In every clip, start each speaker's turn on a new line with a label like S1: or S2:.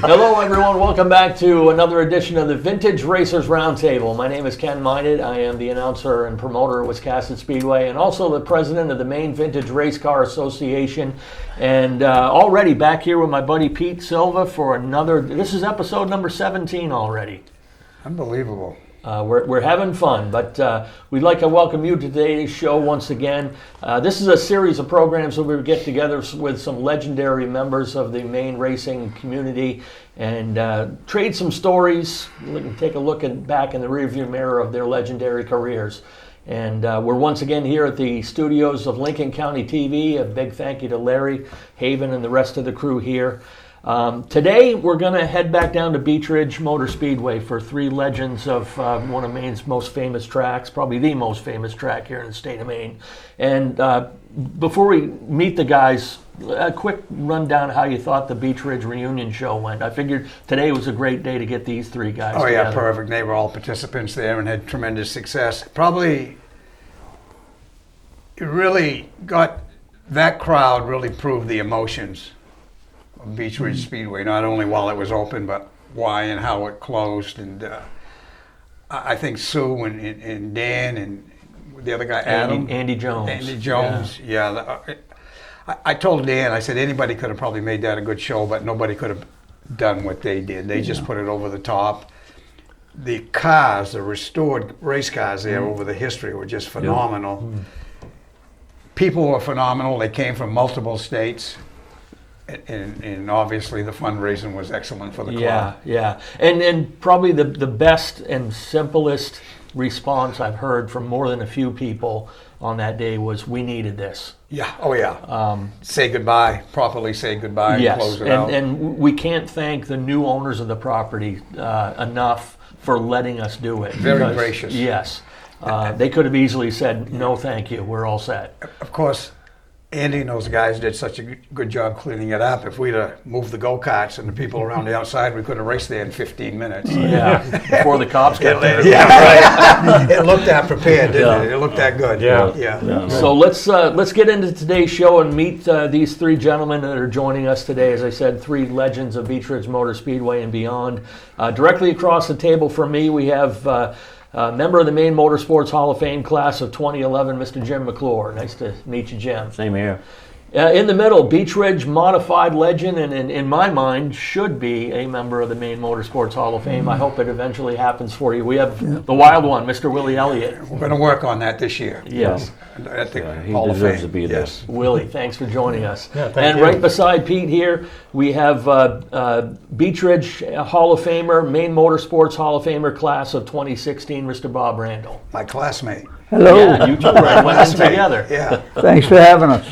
S1: Hello, everyone. Welcome back to another edition of the Vintage Racers Roundtable. My name is Ken Minot. I am the announcer and promoter of Wiscasset Speedway and also the president of the Maine Vintage Race Car Association. And already back here with my buddy Pete Silva for another, this is episode number 17 already.
S2: Unbelievable.
S1: We're having fun, but we'd like to welcome you to today's show once again. This is a series of programs where we get together with some legendary members of the Maine racing community and trade some stories, take a look back in the rearview mirror of their legendary careers. And we're once again here at the studios of Lincoln County TV. A big thank you to Larry, Haven, and the rest of the crew here. Today we're going to head back down to Beech Ridge Motor Speedway for three legends of one of Maine's most famous tracks, probably the most famous track here in the state of Maine. And before we meet the guys, a quick rundown of how you thought the Beech Ridge reunion show went. I figured today was a great day to get these three guys together.
S2: Yeah, perfect. They were all participants there and had tremendous success. Probably it really got that crowd really proved the emotions of Beech Ridge Speedway, not only while it was open, but why and how it closed. And I think Sue and Dan and the other guy, Adam.
S1: Andy Jones.
S2: Andy Jones, yeah. I told Dan, I said anybody could have probably made that a good show, but nobody could have done what they did. They just put it over the top. The cars, the restored race cars there over the history were just phenomenal. People were phenomenal. They came from multiple states. And obviously the fundraising was excellent for the club.
S1: Yeah. And probably the best and simplest response I've heard from more than a few people on that day was, we needed this.
S2: Yeah, oh yeah. Say goodbye, properly say goodbye and close it out.
S1: And we can't thank the new owners of the property enough for letting us do it.
S2: Very gracious.
S1: Yes. They could have easily said, no thank you, we're all set.
S2: Of course, Andy and those guys did such a good job cleaning it up. If we'd have moved the go-karts and the people around the outside, we could have raced there in 15 minutes.
S1: Yeah, before the cops got there.
S2: Yeah, right. It looked that prepared, didn't it? It looked that good. Yeah.
S1: So let's get into today's show and meet these three gentlemen that are joining us today. As I said, three legends of Beech Ridge Motor Speedway and beyond. Directly across the table from me, we have member of the Maine Motorsports Hall of Fame class of 2011, Mr. Jim McClure. Nice to meet you, Jim.
S3: Same here.
S1: In the middle, Beech Ridge modified legend, and in my mind, should be a member of the Maine Motorsports Hall of Fame. I hope it eventually happens for you. We have the wild one, Mr. Willie Elliott.
S2: We're going to work on that this year.
S1: Yes.
S2: At the
S3: He
S2: Hall of
S3: deserves
S2: Fame.
S3: to be there.
S2: Yes.
S1: Willie, thanks for joining us.
S4: Yeah, thank
S1: and
S4: you.
S1: right beside Pete here, we have Beech Ridge Hall of Famer, Maine Motorsports Hall of Famer class of 2016, Mr. Bob Randall.
S2: My classmate.
S5: Hello.
S1: Yeah, you two went in together.
S2: Yeah.
S5: Thanks for having us.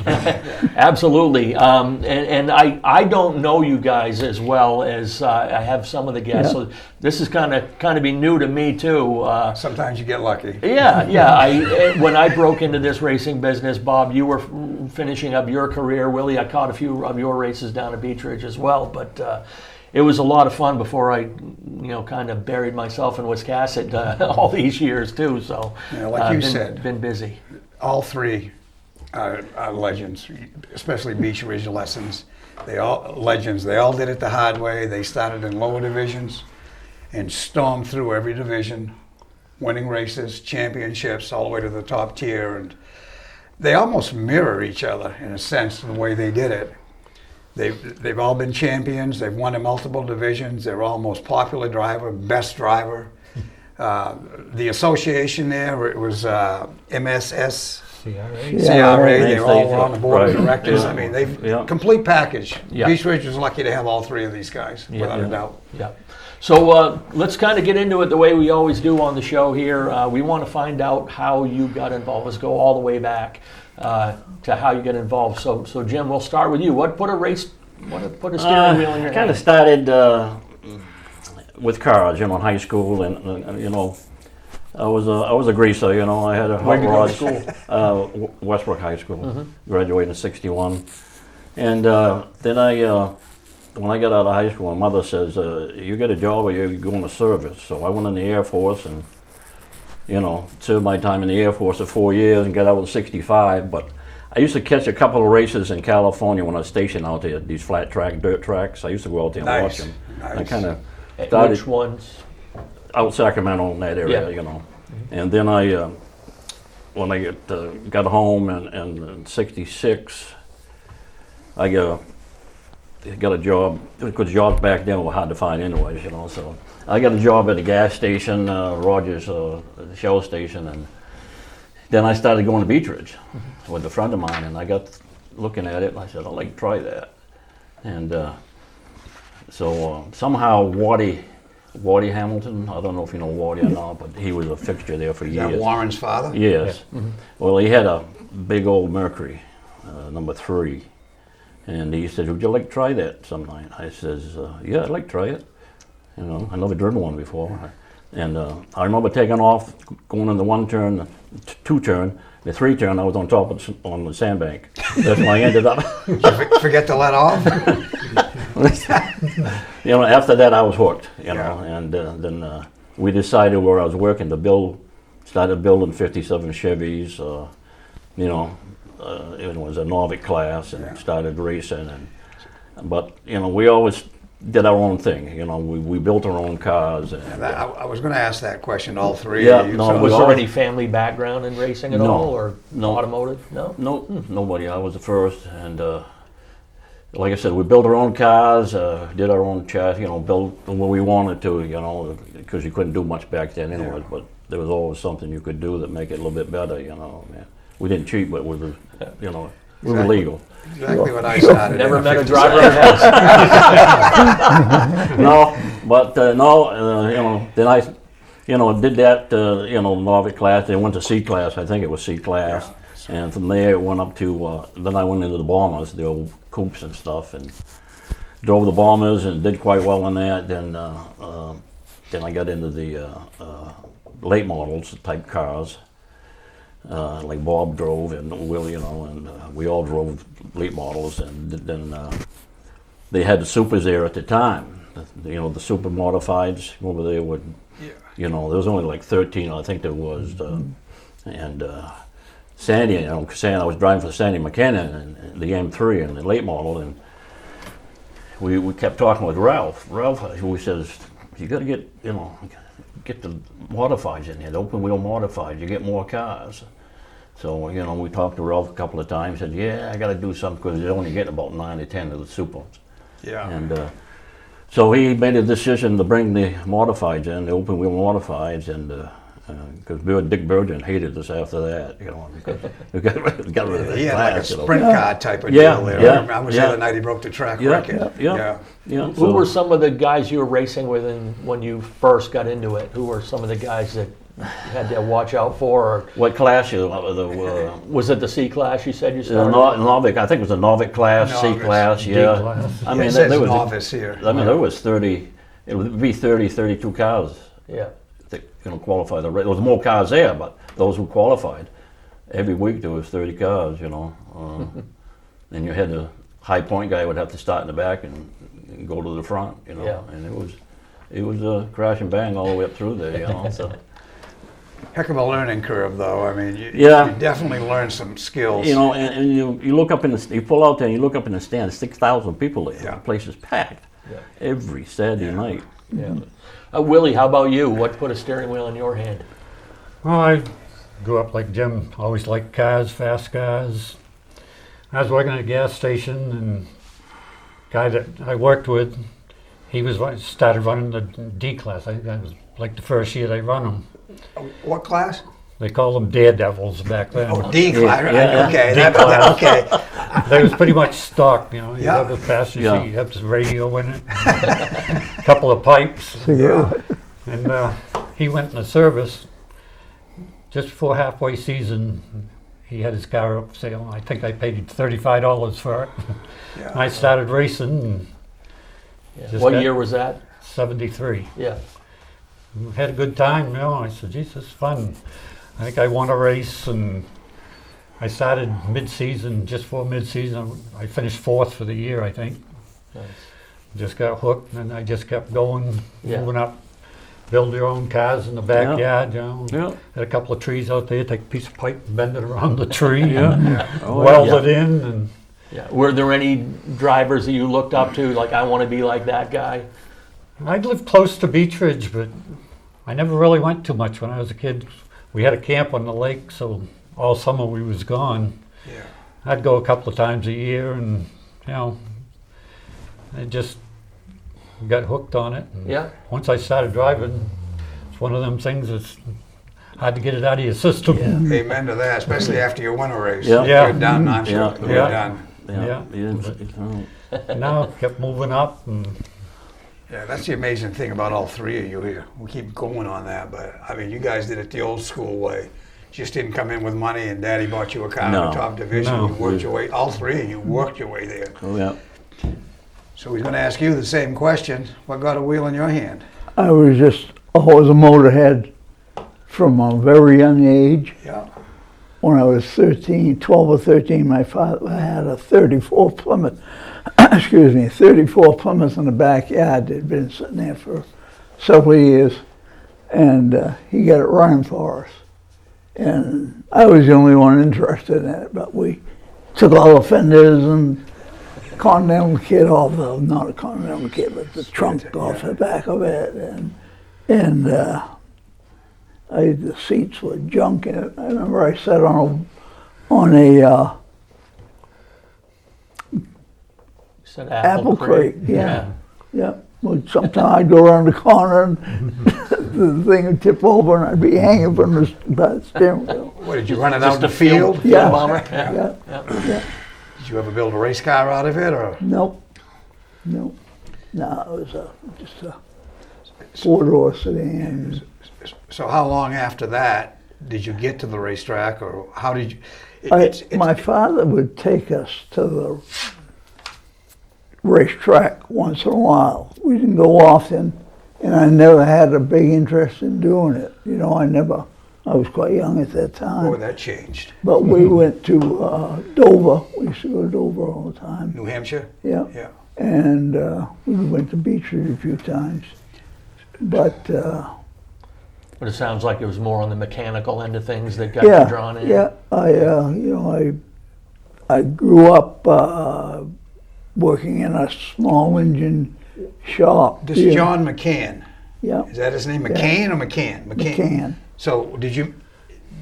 S1: Absolutely. And I don't know you guys as well as I have some of the guests, so this is kind of be new to me too.
S2: Sometimes you get lucky.
S1: Yeah. When I broke into this racing business, Bob, you were finishing up your career. Willie, I caught a few of your races down at Beech Ridge as well, but it was a lot of fun before I, kind of buried myself in Wiscasset all these years too. So,
S2: like you said,
S1: been busy.
S2: All three are legends, especially Beech Ridge Lessons. They all legends. They all did it the hard way. They started in lower divisions and stormed through every division, winning races, championships, all the way to the top tier. And they almost mirror each other in a sense, the way they did it. They've all been champions. They've won in multiple divisions. They're all most popular driver, best driver. The association there, it was MSS, CRA. They all were on the board of directors. I mean, they've complete package. Beech Ridge was lucky to have all three of these guys, without a doubt.
S1: Yeah. So let's kind of get into it the way we always do on the show here. We want to find out how you got involved. Let's go all the way back to how you get involved. So Jim, we'll start with you. What put a steering wheel in your
S3: I kind
S1: hand?
S3: of started with cars, in high school, and I was a greaser. I had a hot rod. Westbrook High School. Graduated in '61, and then when I got out of high school, my mother says, "You get a job or you're going to service." So I went in the Air Force and served my time in the Air Force for 4 years and got out with 65. But I used to catch a couple of races in California when I was stationed out there, these flat track, dirt tracks. I used to go out there and watch
S2: Nice,
S3: them.
S2: nice.
S3: I kind of
S1: Which
S3: started
S1: ones?
S3: out Sacramento in that area,
S1: Yeah.
S3: you know. And then when I got home in '66, I got a job, because jobs back then were hard to find anyways, you know, so I got a job at a gas station, Rogers Shell station, and then I started going to Beech Ridge with a friend of mine, and I got looking at it, and I said, I'd like to try that. And so somehow Waddy Hamilton, I don't know if you know Waddy or not, but he was a fixture there for
S2: Is
S3: years.
S2: that Warren's father?
S3: Yes. Well, he had a big old Mercury, number 3. And he said, would you like to try that some night? I says, yeah, I'd like to try it. You know, I never driven one before. And I remember taking off, going in the 1 turn, the 2 turn, the 3 turn, I was on top of on the sandbank. That's when I ended up.
S2: Did you forget to let off?
S3: You know, after that I was hooked, you know,
S2: Yeah.
S3: and then we decided where I was working to started building 57 Chevys, you know, it was a Norvic class, and
S2: Yeah.
S3: started racing, but you know, we always did our own thing, you know, we built our own cars. And,
S2: I was going to ask that question, all three
S3: Yeah,
S2: of you.
S3: no,
S2: So-
S3: we
S1: Was
S3: all-
S1: there any family background in racing at
S3: No.
S1: all, or
S3: No.
S1: automotive? No?
S3: No, nobody. I was the first, and like I said, we built our own cars, did our own chassis, you know, built what we wanted to, you know, because you couldn't do much back then anyways, but there was always something you could do that make it a little bit better, you know. Man. We didn't cheat, but we were, you know, we were
S2: Exactly.
S3: legal.
S2: Exactly what I started.
S1: Never
S2: in
S1: met a
S2: 57.
S1: driver that
S3: No, but no, you know, then I, you know, did that, you know, Norvic class. Then went to C class. I think it was C class, and from there it went up to. Then I went into the bombers, the old coupes and stuff, and drove the bombers and did quite well in that. Then I got into the late models type cars. Like Bob drove and Will, you know, and we all drove late models, and then they had the supers there at the time. You know, the super modifieds over there would, you know, there was only like 13, I think there was, and Sandy, you know, I was driving for Sandy McKinnon and the M3 and the late model, and we kept talking with Ralph, who says, you got to get, you know, get the modifieds in here, the open wheel modifieds, you get more cars. So, you know, we talked to Ralph a couple of times, said, yeah, I got to do something, because they're only getting about 9 to 10 of the supers.
S2: Yeah.
S3: And so he made a decision to bring the modifieds in, the open wheel modifieds, and because Dick Burgeon hated us after that, you know, because we got rid of that
S2: He had like a
S3: class, you know.
S2: sprint car type of
S3: Yeah,
S2: deal there.
S3: yeah,
S2: I remember the
S3: yeah.
S2: other night he broke the track
S3: Yeah,
S2: record.
S3: yeah.
S1: Who
S3: so-
S1: were some of the guys you were racing with when you first got into it? Who were some of the guys that you had to watch out for? Or
S3: What class you,
S1: was it the C class you said you
S3: the
S1: started?
S3: Novic, I think it was a Novic class, C
S2: Novice.
S3: class,
S4: D
S3: yeah.
S4: class.
S3: I mean,
S2: It says
S3: there was,
S2: novice here.
S3: I mean, there was 30, it would be 30, 32 cars
S1: Yeah.
S3: that, you know, qualify the race. There was more cars there, but those who qualified, every week there was 30 cars, you know. And you had the high point guy would have to start in the back and go to the front, you know.
S1: Yeah.
S3: And it was a crash and bang all the way up through there, you know. So,
S2: Heck of a learning curve, though. I mean, you
S3: Yeah.
S2: definitely learned some skills.
S3: you know, and you look up in the, you pull out there and you look up in the stand, 6,000 people there.
S2: Yeah.
S3: The place is packed
S1: Yeah.
S3: every Saturday night.
S1: Yeah. Willie, how about you? What put a steering wheel in your hand?
S4: Well, I grew up like Jim, always liked cars, fast cars. I was working at a gas station, and guy that I worked with, he started running the D class. I was like the first year they run them.
S2: What class?
S4: They called them daredevils back then.
S2: Oh, D class.
S3: yeah.
S2: Okay.
S4: D class.
S2: Okay.
S4: They was pretty much stock, you know. You
S2: Yeah.
S4: have the passenger
S3: Yeah.
S4: seat, you have the radio in it, a couple of pipes.
S2: Yeah.
S4: And he went in the service just before halfway season. He had his car up for sale. I think I paid $35 for it.
S2: Yeah.
S4: I started racing in
S1: Yeah.
S4: Just
S1: What
S4: got-
S1: year was that?
S4: '73.
S1: Yeah.
S4: Had a good time, you know. I said, geez, this is fun. I think I won a race, and I started mid-season, just before mid-season. I finished 4th for the year, I think.
S1: Nice.
S4: Just got hooked, and I just kept going,
S1: Yeah.
S4: moving up. build your own cars in the backyard, you know.
S3: Yeah.
S4: Had a couple of trees out there, take a piece of pipe and bend it around the tree.
S3: Yeah.
S4: And
S3: Oh,
S4: weld
S1: yeah.
S4: it in, and
S1: Yeah. Were there any drivers that you looked up to, like I want to be like that guy?
S4: I lived close to Beech Ridge, but I never really went too much when I was a kid. We had a camp on the lake, so all summer we was gone.
S2: Yeah.
S4: I'd go a couple of times a year, and you know, I just got hooked on it. And
S1: Yeah.
S4: once I started driving, it's one of them things that's hard to get it out of your system.
S2: Amen to that, especially after your winter race.
S3: Yeah.
S4: Yeah.
S2: You're done, aren't you?
S3: Yeah.
S2: You're
S4: Yeah.
S2: done.
S3: Yeah.
S4: Yeah. Now kept moving up, and
S2: Yeah, that's the amazing thing about all three of you here. We keep going on that, but I mean, you guys did it the old school way. Just didn't come in with money and daddy bought you a car in
S3: No.
S2: the top division.
S4: No.
S2: You worked your way, all three of you worked your way there.
S3: Oh, yeah.
S2: So he's gonna ask you the same question. What got a wheel in your hand?
S5: I was just always a motorhead from a very young age.
S2: Yeah.
S5: When I was 12 or 13, my father had a 34 Plymouth, 34 Plymouth in the backyard that had been sitting there for several years, and he got it running for us. And I was the only one interested in it, but we took all the fenders and Continental kit off the, not a Continental kit, but the trunk off the back of it, and the seats were junk in it. I remember I sat on a
S1: Said
S5: apple crate.
S1: Yeah.
S5: Yeah. Well, sometimes I'd go around the corner and the thing would tip over and I'd be hanging from by the steering wheel.
S2: What, did you run it
S1: Just
S2: out in the
S1: a field
S2: field?
S5: Yeah.
S1: bomber.
S5: Yeah. Yeah.
S2: Did you ever build a race car out of it, or?
S5: Nope. No, it was just a four-door sedan.
S2: So how long after that did you get to the racetrack, or how did you?
S5: My father would take us to the racetrack once in a while. We didn't go often, and I never had a big interest in doing it. You know, I was quite young at that time.
S2: Boy, that changed.
S5: But we went to Dover. We used to go to Dover all the time.
S2: New Hampshire?
S5: Yeah.
S2: Yeah.
S5: And we went to Beech Ridge a few times. But
S1: But it sounds like it was more on the mechanical end of things that got you drawn in.
S5: yeah, I grew up working in a small engine shop.
S2: This
S5: Yeah.
S2: John McCann.
S5: Yeah,
S2: Is that his name? McCain or McCann?
S5: McCann.
S2: So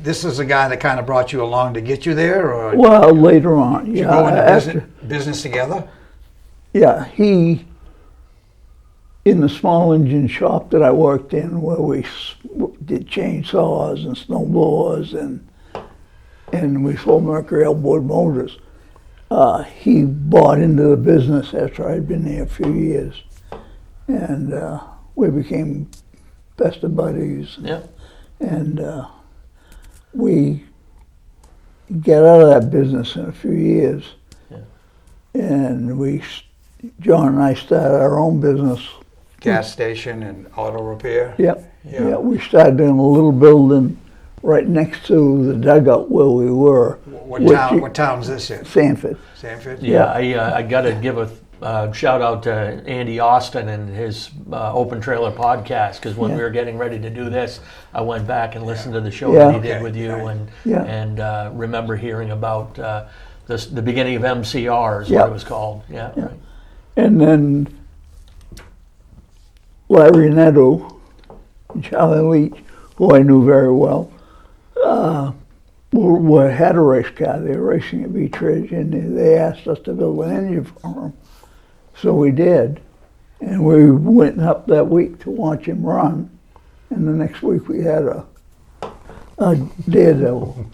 S2: this is the guy that kind of brought you along to get you there, or
S5: Well, later on,
S2: did you
S5: yeah.
S2: go into
S5: after-
S2: business together?
S5: Yeah, in the small engine shop that I worked in, where we did chainsaws and snow blowers and we sold Mercury outboard motors. He bought into the business after I'd been there a few years, and we became best of buddies.
S1: Yeah.
S5: And we got out of that business in a few years, and John and I started our own business.
S2: Gas station and auto repair?
S5: Yep.
S2: Yeah.
S5: Yeah, we started in a little building right next to the dugout where we were.
S2: What town's this in?
S5: Sanford.
S2: Sanford?
S1: Yeah, I got to give a shout out to Andy Austin and his Open Trailer podcast, because when we were getting ready to do this, I went back and listened to the show that he did
S2: Okay,
S1: with you,
S2: right.
S1: and remember hearing about the beginning of MCR is
S5: Yeah.
S1: what it was called. Yeah.
S5: Yeah. And then Larry Netto and Charlie Leach, who I knew very well, had a race car. They were racing at Beech Ridge, and they asked us to build an engine for them. So we did, and we went up that week to watch him run, and the next week we had a Daredevil.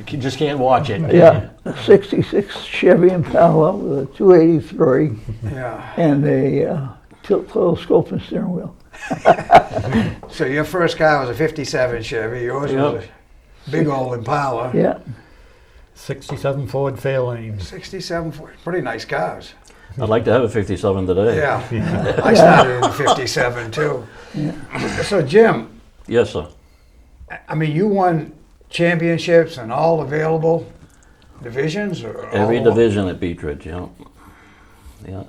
S1: You just can't watch it.
S5: Yeah, a 66 Chevy Impala with a 283
S2: Yeah.
S5: and a telescope and steering wheel.
S2: So your first car was a 57 Chevy, yours was a big old Impala.
S5: Yeah.
S4: 67 Ford Fairlane.
S2: 67, pretty nice cars.
S3: I'd like to have a 57 today.
S2: Yeah. I started in a 57 too. So Jim,
S3: Yes, sir.
S2: I mean, you won championships in all available divisions? Or
S3: Every
S2: all-
S3: division at Beech Ridge, yeah. Yeah.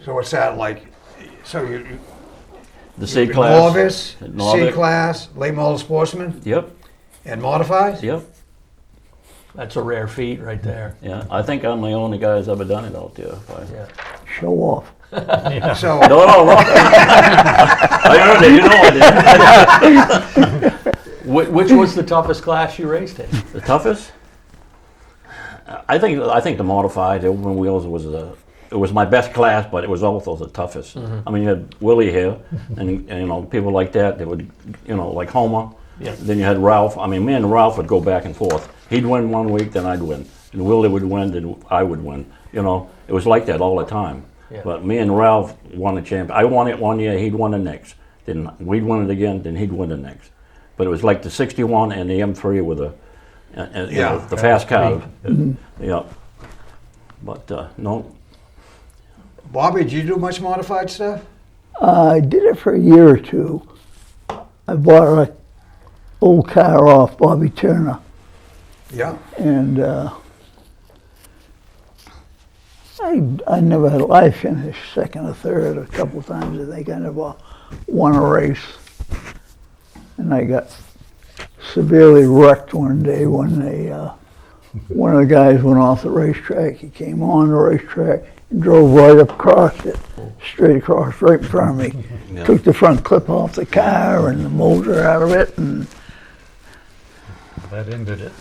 S2: So what's that like? So
S3: The C class.
S2: Novice, C
S3: Novice.
S2: class, late model sportsman,
S3: Yep,
S2: and modified?
S3: yep.
S1: That's a rare feat right there.
S3: Yeah, I think I'm the only guy who's ever done it out there.
S1: Yeah.
S5: Show off.
S2: So,
S3: No, I heard it. You know I did.
S1: Which was the toughest class you raced in?
S3: The toughest? I think the modified open wheels it was my best class, but it was also the toughest. I mean, you had Willie here, and you know people like that. They would, you know, like Homer.
S1: Yeah.
S3: Then you had Ralph. I mean, me and Ralph would go back and forth. He'd win one week, then I'd win, and Willie would win, then I would win. You know, it was like that all the time.
S1: Yeah.
S3: But me and Ralph won the champion. I won it one year, he'd win the next. Then we'd win it again, then he'd win the next. But it was like the 61 and the M3 with you know, the fast car. Yeah. But no,
S2: Bobby, did you do much modified stuff?
S5: I did it for a year or two. I bought an old car off Bobby Turner,
S2: Yeah.
S5: and I never had. I finished second or third a couple of times. I think I never won a race, and I got severely wrecked one day when one of the guys went off the racetrack. He came on the racetrack and drove right up across it, straight across, right in front of me.
S3: Yeah.
S5: Took the front clip off the car and the motor out of it, and
S4: That ended it.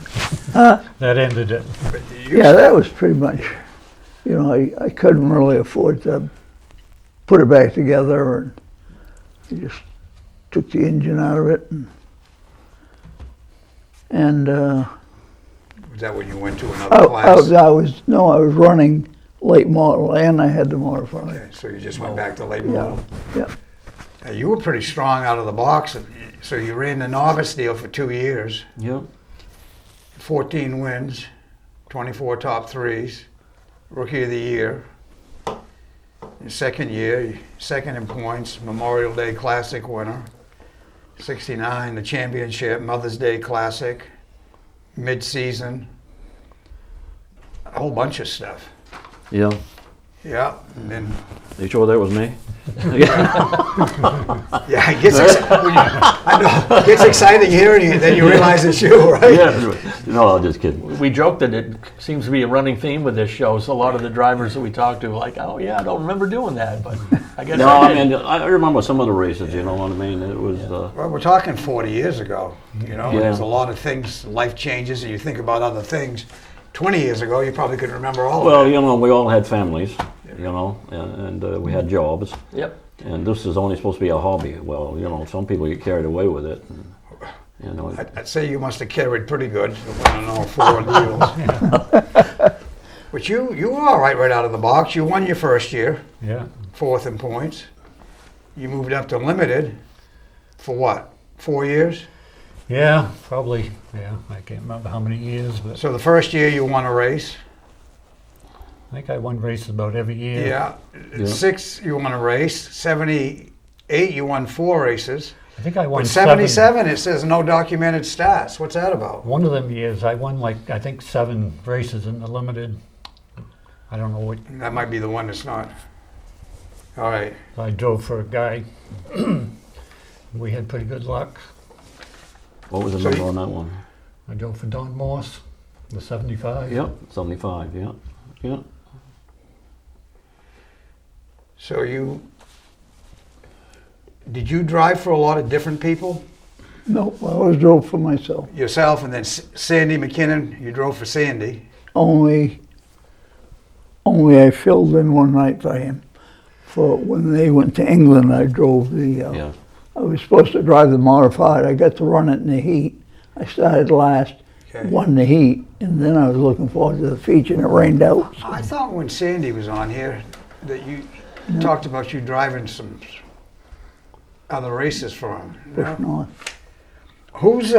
S5: Huh?
S4: That ended it.
S5: yeah, that was pretty much. You know, I couldn't really afford to put it back together, and I just took the engine out of it, and
S2: Was that when you went to another class?
S5: I was running late model, and I had to modify.
S2: Okay, so you just went back to late
S5: Yeah,
S2: model.
S5: yeah.
S2: You were pretty strong out of the box. So you ran the novice deal for 2 years,
S3: yeah,
S2: 14 wins, 24 top threes, rookie of the year. Your second year, second in points, Memorial Day Classic winner. 69, the championship, Mother's Day Classic, mid-season, a whole bunch of stuff.
S3: yeah.
S2: Yeah, and then
S3: You sure that was me?
S2: yeah, it gets I know, it gets exciting hearing it, then you realize it's you, right?
S3: Yeah. No, I'm just kidding.
S1: We joked that it seems to be a running theme with this show. So a lot of the drivers that we talk to are like, oh yeah, I don't remember doing that, but I guess
S3: No,
S1: I
S3: I
S1: did.
S3: mean, I remember some of the races, you know what I mean? It was,
S2: Well, we're talking 40 years ago, you know,
S3: Yeah.
S2: there's a lot of things, life changes, and you think about other things. 20 years ago, you probably couldn't remember all
S3: well,
S2: of it.
S3: you know, we all had families, you know, and we had jobs.
S1: Yep.
S3: And this is only supposed to be a hobby. Well, you know, some people get carried away with it. And, you know,
S2: I'd say you must have carried pretty good, winning all 4 deals. But you were all right out of the box. You won your first year,
S4: Yeah.
S2: 4th in points. You moved up to limited for what, 4 years?
S4: Yeah, probably. Yeah, I can't remember how many years, but
S2: So the first year you won a race.
S4: I think I won races about every year.
S2: Yeah.
S3: Yeah.
S2: 6, you won a race. 78, you won 4 races.
S4: I think I won
S2: But 77, it says no documented stats. What's that about?
S4: One of them years, I won I think 7 races in the limited. I don't know what.
S2: That might be the one that's not. All right.
S4: I drove for a guy. We had pretty good luck.
S3: what was the
S2: So
S3: number
S2: you-
S3: on that one?
S4: I drove for Don Morse, the 75.
S3: Yep, 75, yeah. Yeah.
S2: So did you drive for a lot of different people?
S5: Nope, I always drove for myself.
S2: Yourself and then Sandy McKinnon, you drove for Sandy.
S5: Only I filled in one night for him. For when they went to England, I drove the.
S3: Yeah.
S5: I was supposed to drive the modified. I got to run it in the heat. I started last,
S2: Okay.
S5: won the heat, and then I was looking forward to the feature, and it rained out.
S2: I thought when Sandy was on here that you talked about you driving some other races for him.
S5: Pushing
S2: No?
S5: on.
S2: Who's,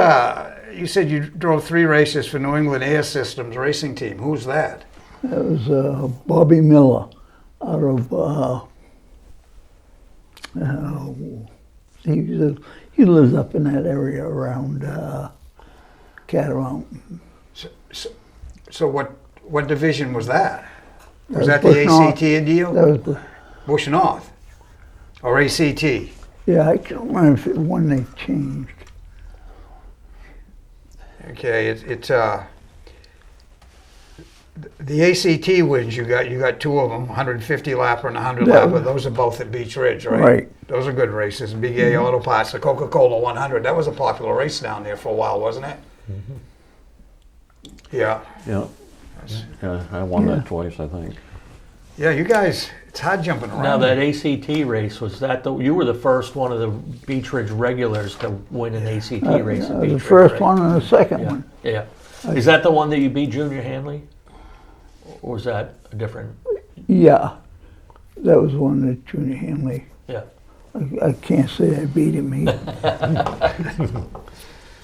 S2: you said you drove 3 races for New England Air Systems racing team. Who's that?
S5: That was Bobby Miller out of. He lives up in that area around Catamount.
S2: So what division was that? Was
S5: That
S2: that
S5: was
S2: the
S5: Bush North.
S2: ACT deal?
S5: That was
S2: Bush North or ACT?
S5: Yeah, I can't remember if when they changed.
S2: Okay, the ACT wins, you got two of them, 150 lapper and 100
S5: Yeah.
S2: lapper. Those are both at Beech Ridge, right?
S5: Right.
S2: Those are good races. Big A Auto Parts, the Coca-Cola 100. That was a popular race down there for a while, wasn't it? Yeah.
S3: Yeah. Yeah, I won that twice, I think.
S2: Yeah, you guys, it's hard jumping around.
S1: Now that ACT race, was that you were the first one of the Beech Ridge regulars to win an ACT race at Beech
S5: The
S1: Ridge,
S5: first
S1: right?
S5: one and the second
S1: Yeah.
S5: one.
S1: Yeah. Is that the one that you beat Junior Hanley? Or was that a different?
S5: Yeah, that was one that Junior Hanley.
S1: Yeah.
S5: I can't say I beat him.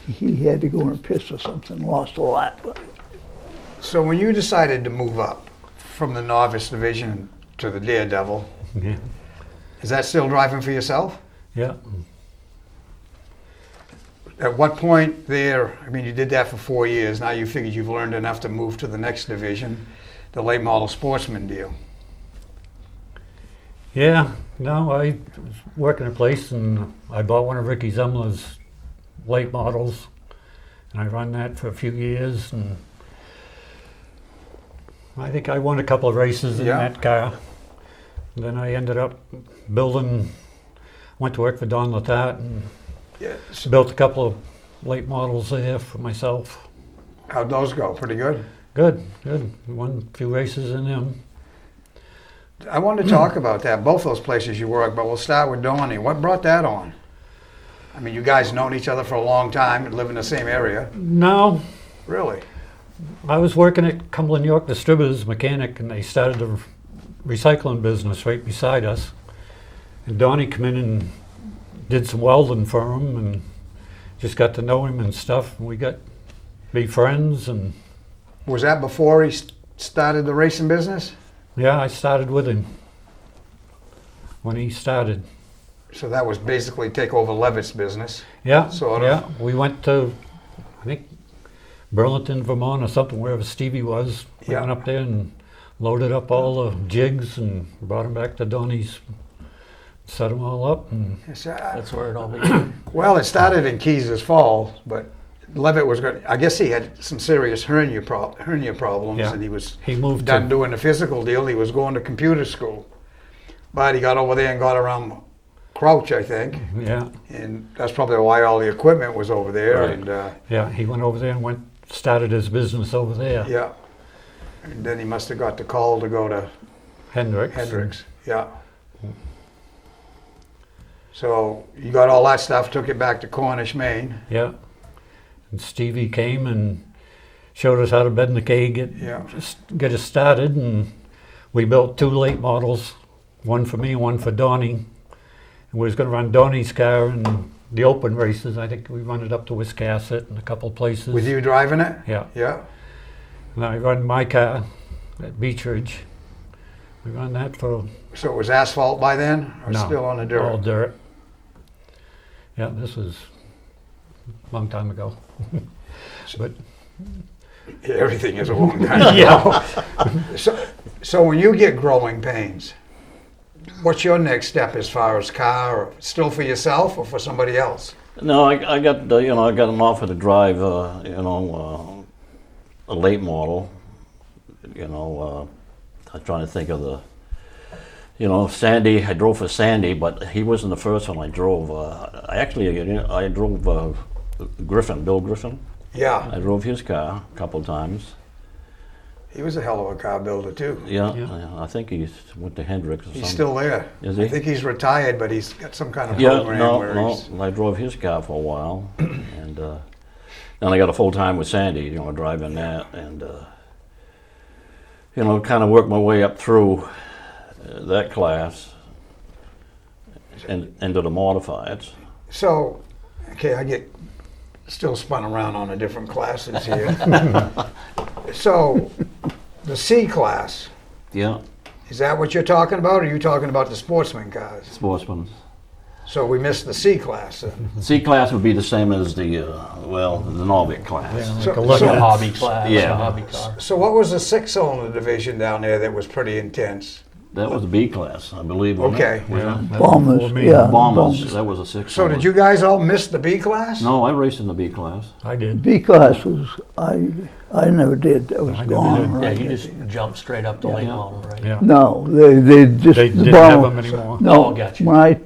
S5: He had to go in a piss or something, lost a lot. But
S2: So when you decided to move up from the novice division to the Daredevil,
S4: Yeah.
S2: is that still driving for yourself?
S4: Yeah.
S2: At what point there, I mean, you did that for 4 years, now you figured you've learned enough to move to the next division, the late model sportsman deal.
S4: Yeah, no, I was working a place and I bought one of Ricky Zemler's late models and I run that for a few years and I think I won a couple of races in
S2: Yeah.
S4: that car. And then I ended up went to work for Don Latat and
S2: Yeah.
S4: built a couple of late models there for myself.
S2: How'd those go? Pretty good?
S4: Good. Won a few races in them.
S2: I wanted to talk about that, both those places you work, but we'll start with Donnie. What brought that on? I mean, you guys known each other for a long time and live in the same area.
S4: No,
S2: Really?
S4: I was working at Cumberland York Distributors mechanic, and they started a recycling business right beside us. And Donnie come in and did some welding for him, and just got to know him and stuff. And we got to be friends, and
S2: Was that before he started the racing business?
S4: yeah, I started with him when he started.
S2: So that was basically take over Levitt's business.
S4: Yeah,
S2: Sort of.
S4: yeah. We went to, I think, Burlington, Vermont, or something, wherever Stevie was. We
S2: Yeah.
S4: went up there and loaded up all the jigs and brought them back to Donnie's, set them all up, and
S2: Yes,
S1: That's where it all began.
S2: well, it started in Keys Falls, but Levitt was good. I guess he had some serious hernia problems,
S4: Yeah.
S2: and he was
S4: he moved
S2: done
S4: to.
S2: doing the physical deal. He was going to computer school, but he got over there and got around Crouch, I think,
S4: Yeah,
S2: and that's probably why all the equipment was over there.
S3: Right.
S2: And
S4: yeah. He went over there and started his business over there.
S2: yeah, and then he must have got the call to go to
S4: Hendricks.
S2: Hendricks. Yeah. So you got all that stuff, took it back to Cornish, Maine.
S4: Yeah. And Stevie came and showed us how to bed in the cage,
S2: Yeah.
S4: get us started, and we built two late models, one for me and one for Donnie. And we was going to run Donnie's car in the open races. I think we run it up to Wiscasset and a couple places.
S2: With you driving it?
S4: Yeah.
S2: Yeah.
S4: And I run my car at Beech Ridge. We run that for
S2: So it was asphalt by then, or
S4: no,
S2: still on the dirt?
S4: all dirt. Yeah, this was a long time ago. But
S2: Yeah, everything is a long time.
S4: yeah,
S2: So when you get growing pains, what's your next step as far as car? Or still for yourself or for somebody else?
S3: No, I got I got an offer to drive a late model. I'm trying to think of the Sandy. I drove for Sandy, but he wasn't the first one I drove. I drove Griffin, Bill Griffin.
S2: Yeah,
S3: I drove his car a couple times.
S2: he was a hell of a car builder too.
S3: Yeah,
S4: Yeah.
S3: I think he went to Hendricks or
S2: He's
S3: something.
S2: still there.
S3: Is
S2: I
S3: he?
S2: think he's retired, but he's got some kind of
S3: Yeah,
S2: program where
S3: no,
S2: he's...
S3: I drove his car for a while, and then I got a full time with Sandy, driving that, and kind of worked my way up through that class and into the modifieds.
S2: So, okay, I get still spun around on the different classes here. So, the C class,
S3: Yeah,
S2: is that what you're talking about, or are you talking about the sportsman cars?
S3: sportsman.
S2: So we missed the C class then.
S3: C class would be the same as the Norvik class.
S4: yeah, like
S2: So-
S4: a
S2: so-
S1: It's a
S4: 11.
S1: hobby class,
S3: Yeah.
S1: a hobby car.
S2: So what was the 6-cylinder division down there that was pretty intense?
S3: That was a B class, I believe. wasn't it?
S2: Okay.
S3: Was
S4: Yeah,
S3: it?
S4: that was
S5: Bombers,
S4: before me.
S5: yeah.
S3: Bombers, that was a 6.
S2: So did you guys all miss the B class?
S3: No, I raced in the B class.
S4: I did.
S5: B class was, I never did, that was
S4: I never
S5: gone.
S4: did.
S1: Yeah,
S5: right?
S1: you just jump straight up to late model, right?
S4: Yeah.
S5: No, they just.
S4: They
S5: the
S4: didn't have
S5: bomber-
S4: them anymore.
S5: No,
S1: Oh, gotcha.
S5: when I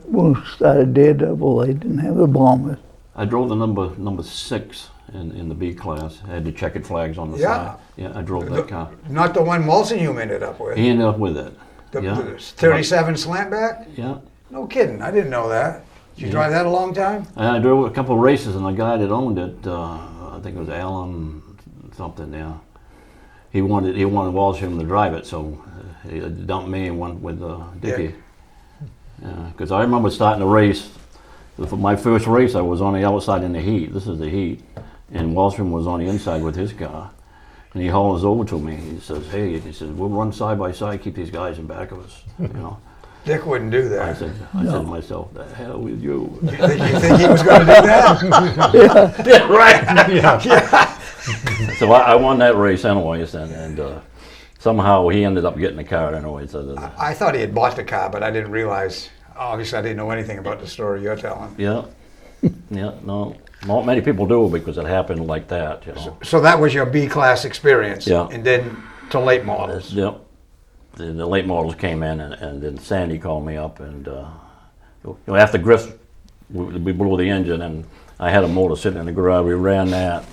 S5: started Daredevil, they didn't have the bombers.
S3: I drove the number 6 in the B class. I had the checkered flags on the
S2: Yeah.
S3: side. Yeah, I drove that car.
S2: Not the one Molsonhume ended up with.
S3: He ended up with it.
S2: The,
S3: yeah.
S2: the 37 slantback?
S3: Yeah.
S2: No kidding, I didn't know that. Did you drive that a long time?
S3: And I drove a couple of races, and the guy that owned it, I think it was Alan something. Yeah, he wanted Walsham to drive it, so he dumped me and went with Dickie. Because I remember starting the race. For my first race, I was on the outside in the heat. This is the heat, and Walsham was on the inside with his car. And he hauls over to me. He says, "Hey," he says, "we'll run side by side, keep these guys in back of us." You know.
S2: Dick wouldn't do
S3: I
S2: that.
S3: said to myself, "The hell with you."
S2: You think he was going to do that?
S3: Yeah, right.
S4: Yeah.
S3: So I won that race anyways, and somehow he ended up getting the car anyways. So,
S2: I thought he had bought the car, but I didn't realize. Obviously, I didn't know anything about the story you're telling.
S3: yeah, no, not many people do because it happened like that, you know.
S2: So that was your B class experience.
S3: Yeah.
S2: And then to late models.
S3: Yep. The late models came in, and then Sandy called me up, and after Griff, we blew the engine, and I had a motor sitting in the garage. We ran that,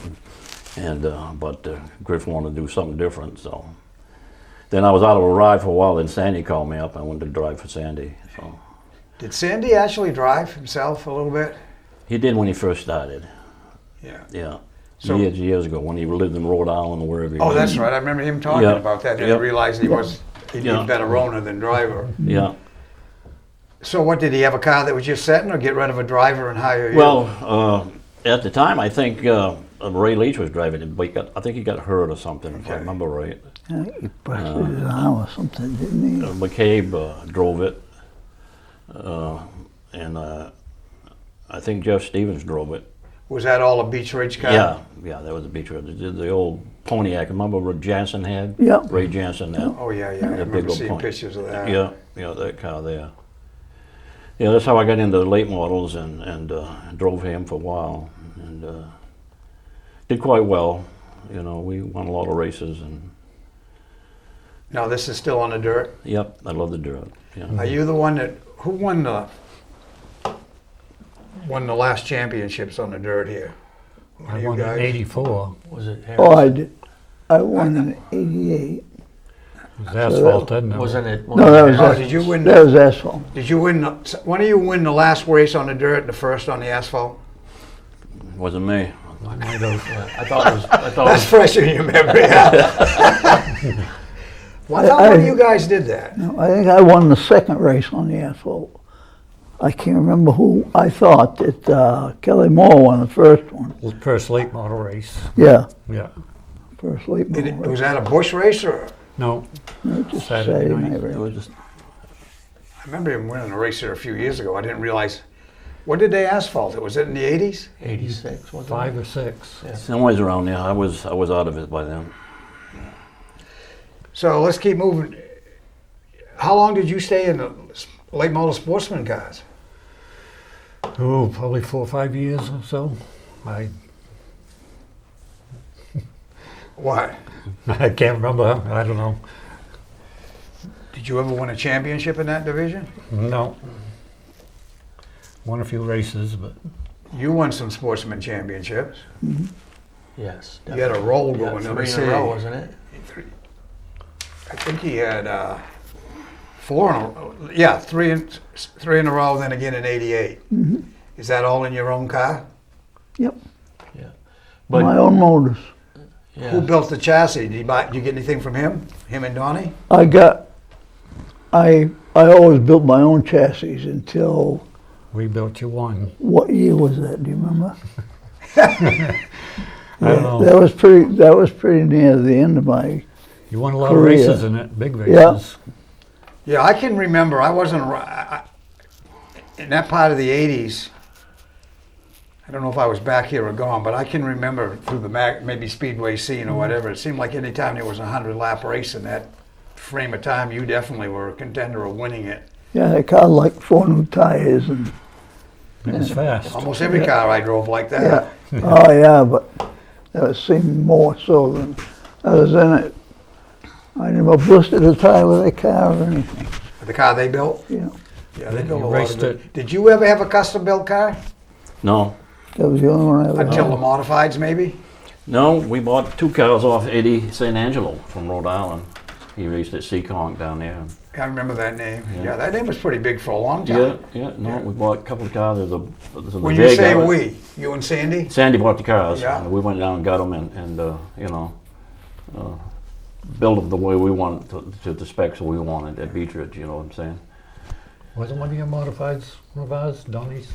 S3: but Griff wanted to do something different, so. Then I was out of a ride for a while. Then Sandy called me up. I went to drive for Sandy. So
S2: Did Sandy actually drive himself a little bit?
S3: he did when he first started.
S2: Yeah.
S3: Yeah.
S2: So-
S3: years ago when he lived in Rhode Island or wherever.
S2: Oh, that's right. I remember him talking
S3: Yeah.
S2: about that. And
S3: Yeah.
S2: he realized he'd
S3: Yeah.
S2: be better owner than driver.
S3: Yeah.
S2: So what, did he have a car that was just setting or get rid of a driver and hire you?
S3: Well, at the time, I think Ray Leach was driving it, but I think he got hurt or something, if I
S2: Okay.
S3: remember right.
S5: He busted his arm or something, didn't he?
S3: McCabe drove it, and I think Jeff Stevens drove it.
S2: Was that all a Beech Ridge car?
S3: Yeah, that was a Beech Ridge. The old Pontiac. Remember what Jansen had?
S5: Yeah.
S3: Ray Jansen had.
S2: Oh, yeah. I
S3: The
S2: remember
S3: big old
S2: seeing
S3: point.
S2: pictures of that.
S3: Yeah, that car there. Yeah, that's how I got into the late models and drove him for a while and did quite well. You know, we won a lot of races and
S2: Now this is still on the dirt.
S3: yep, I love the dirt. Yeah.
S2: Are you the one who won the last championships on the dirt here? One
S4: I
S2: of you
S4: won in
S2: guys?
S4: '84.
S1: Was it Harris?
S5: Oh, I did. I won in '88.
S4: It was asphalt, didn't it?
S1: Wasn't it?
S5: No, that was,
S2: Oh, did you win?
S5: that was asphalt.
S2: Did you win? One of you win the last race on the dirt and the first on the asphalt?
S3: Wasn't me.
S4: I might have.
S1: Yeah, I thought it was. I thought it
S2: That's
S1: was.
S2: fresh in your memory. Huh? Well, I thought one of you guys did that.
S5: No, I think I won the second race on the asphalt. I can't remember who. I thought that Kelly Moore won the first one.
S4: First late model race.
S5: Yeah,
S4: Yeah.
S5: first late model
S2: Was
S5: race.
S2: that a bush race or?
S4: No.
S5: No, just
S4: Saturday
S5: Saturday
S4: night.
S5: night
S3: It
S5: race.
S3: was just
S2: I remember him winning a race there a few years ago. I didn't realize. When did they asphalt it? Was it in the 80s?
S1: 86, wasn't
S4: 5
S1: it?
S4: or 6.
S1: Yeah.
S3: somewhere around there. I was out of it by then.
S2: So let's keep moving. How long did you stay in the late model sportsman cars?
S4: Oh, probably 4 or 5 years or so.
S2: What?
S4: I can't remember. I don't know.
S2: Did you ever win a championship in that division?
S4: No. Won a few races, but
S2: You won some sportsman championships.
S1: Yes.
S2: You had a roll
S1: Yeah,
S2: going. Let
S1: 3
S2: me
S1: in
S2: see.
S1: a row, wasn't it?
S2: I think he had 4 in a row. Yeah, three in a row. Then again in '88. Is that all in your own car?
S5: Yep,
S1: Yeah.
S5: my
S1: But
S5: own motors.
S1: yeah.
S2: Who built the chassis? Did you get anything from him? Him and Donnie?
S5: I always built my own chassis until,
S4: we built you one.
S5: what year was that, do you remember?
S4: I don't know.
S5: That was pretty near the end of my,
S4: You won a lot
S5: Korea.
S4: of races in it, big
S5: Yeah.
S4: races.
S2: Yeah, I can remember. I wasn't in that part of the '80s. I don't know if I was back here or gone, but I can remember through the maybe Speedway scene or whatever. It seemed like any time there was a 100-lap race in that frame of time, you definitely were a contender of winning it.
S5: Yeah, that car like 4 new tires and,
S4: It's fast.
S2: Almost every car I drove like that.
S5: yeah. Oh, yeah, but that seemed more so than I was in it. I never blistered a tire with a car or anything,
S2: The car they built?
S5: you know.
S2: Yeah, they
S4: You
S2: built a lot
S4: raced
S2: of good.
S4: it.
S2: Did you ever have a custom built car?
S3: No,
S5: That was the only one I ever
S2: Until the
S5: had.
S2: modifieds, maybe?
S3: no, we bought 2 cars off Eddie St. Angelo from Rhode Island. He raced at Seekonk down there.
S2: I remember that name.
S3: Yeah.
S2: Yeah, that name was pretty big for a long
S3: Yeah,
S2: time.
S3: no, we bought a couple of cars. There's a
S2: When you say we, you and Sandy?
S3: Sandy bought the cars.
S2: Yeah.
S3: And we went down and got them and you know, built them the way we wanted, to the specs we wanted at Beech Ridge, you know what I'm saying?
S4: Wasn't one of your modifieds one of ours, Donnie's?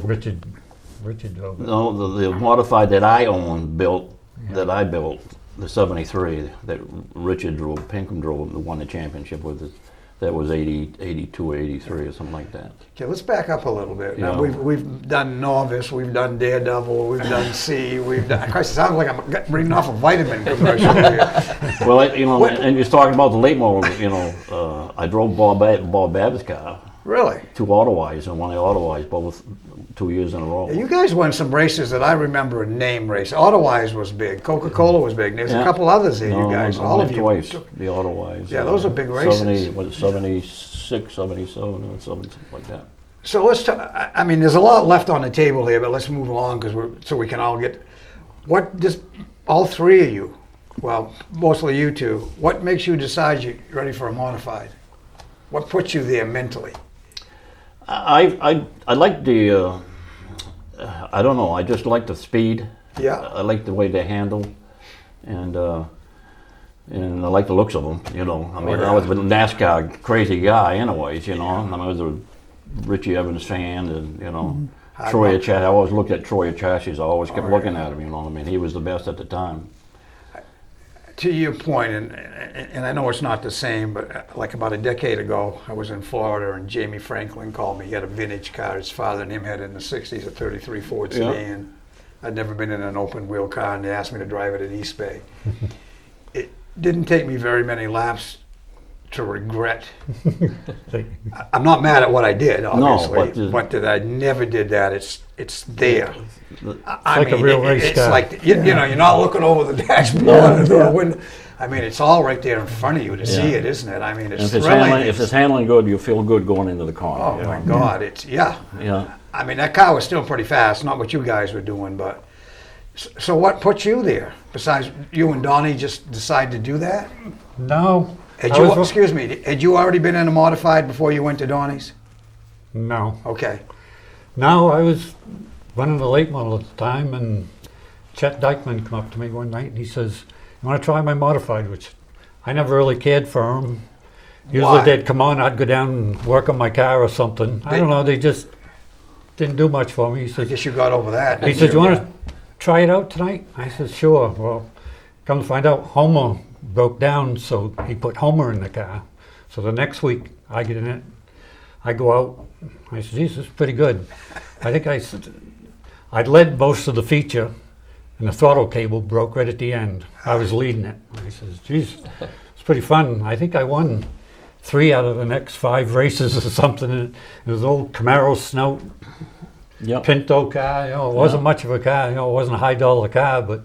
S4: Richard drove it.
S3: No, the modified that I own built, that I built, the 73 that Richard drove, Pinkham drove, the won the championship with it. That was 80, 82, 83 or something like that.
S2: Okay, let's back up a little bit. Now,
S3: Yeah.
S2: we've done Novice, we've done Daredevil, we've done C, we've done. Christ, it sounds like I'm reading off a vitamin commercial here.
S3: Well, you know, and you're talking about the late model, you know, I drove Bob Babbitt's car,
S2: Really?
S3: 2 Autowise and won the Autowise both 2 years in a row.
S2: Yeah, you guys won some races that I remember in name race. Autowise was big. Coca-Cola was big. There's a
S3: Yeah.
S2: couple others there,
S3: No,
S2: you guys.
S3: I
S2: All
S3: won
S2: of
S3: it
S2: you.
S3: twice,
S2: took-
S3: the Autowise.
S2: Yeah, those are big races.
S3: 76, 77, or something like that.
S2: So let's talk, I mean, there's a lot left on the table here, but let's move along so we can all get, all 3 of you, well, mostly you 2, what makes you decide you're ready for a modified? What puts you there mentally?
S3: I like the, I don't know, I just like the speed.
S2: Yeah.
S3: I like the way they handle, and I like the looks of them, you know. I mean,
S2: yeah.
S3: I was a NASCAR crazy guy anyways, you know. I mean, I was a Richie Evans fan, and, you know, Troy Chassis. I always looked at Troy Chassis. I always kept looking at him, you know. I mean, he was the best at the time.
S2: To your point, and I know it's not the same, but like about a decade ago, I was in Florida and Jamie Franklin called me. He had a vintage car. His father and him had in the 60s a 33 Ford
S3: Yeah.
S2: sedan. I'd never been in an open wheel car, and they asked me to drive it at East Bay. It didn't take me very many laps to regret. I'm not mad at what I did, obviously, but that I never did that. It's there. I
S4: like a real race
S2: it's
S4: car.
S2: like you know, you're not looking over the dashboard or the window. I mean, it's all right there in front of you to see it, isn't it? I mean, it's
S3: And if
S2: thrilling.
S3: it's handling good, you feel good going into the corner.
S2: Oh
S3: you
S2: my
S3: know.
S2: God, it's
S3: Yeah.
S2: I mean, that car was still pretty fast. Not what you guys were doing, but so what put you there? Besides you and Donnie just decide to do that?
S4: No.
S2: Had
S4: I
S2: you,
S4: was-
S2: excuse me, had you already been in a modified before you went to Donnie's?
S4: No.
S2: Okay.
S4: No, I was running the late model at the time, and Chet Dykeman come up to me one night and he says, "You want to try my modified?" Which I never really cared for him. Usually
S2: Why?
S4: they'd come on, I'd go down and work on my car or something. I don't know, they just didn't do much for me. He
S2: I
S4: says,
S2: guess you got over that.
S4: he
S2: didn't
S4: said, "You want to try it out tonight?" I said, "Sure." Well, come to find out, Homer broke down, so he put Homer in the car. So the next week, I get in it, I go out, I said, "Geez, this is pretty good." I think I'd led most of the feature, and the throttle cable broke right at the end. I was leading it. I says, "Geez, it's pretty fun." I think I won 3 out of the next 5 races or something. It was an old Camaro snout
S3: Yep.
S4: Pinto car, you know, it wasn't much of a car, you know, it wasn't a high dollar car, but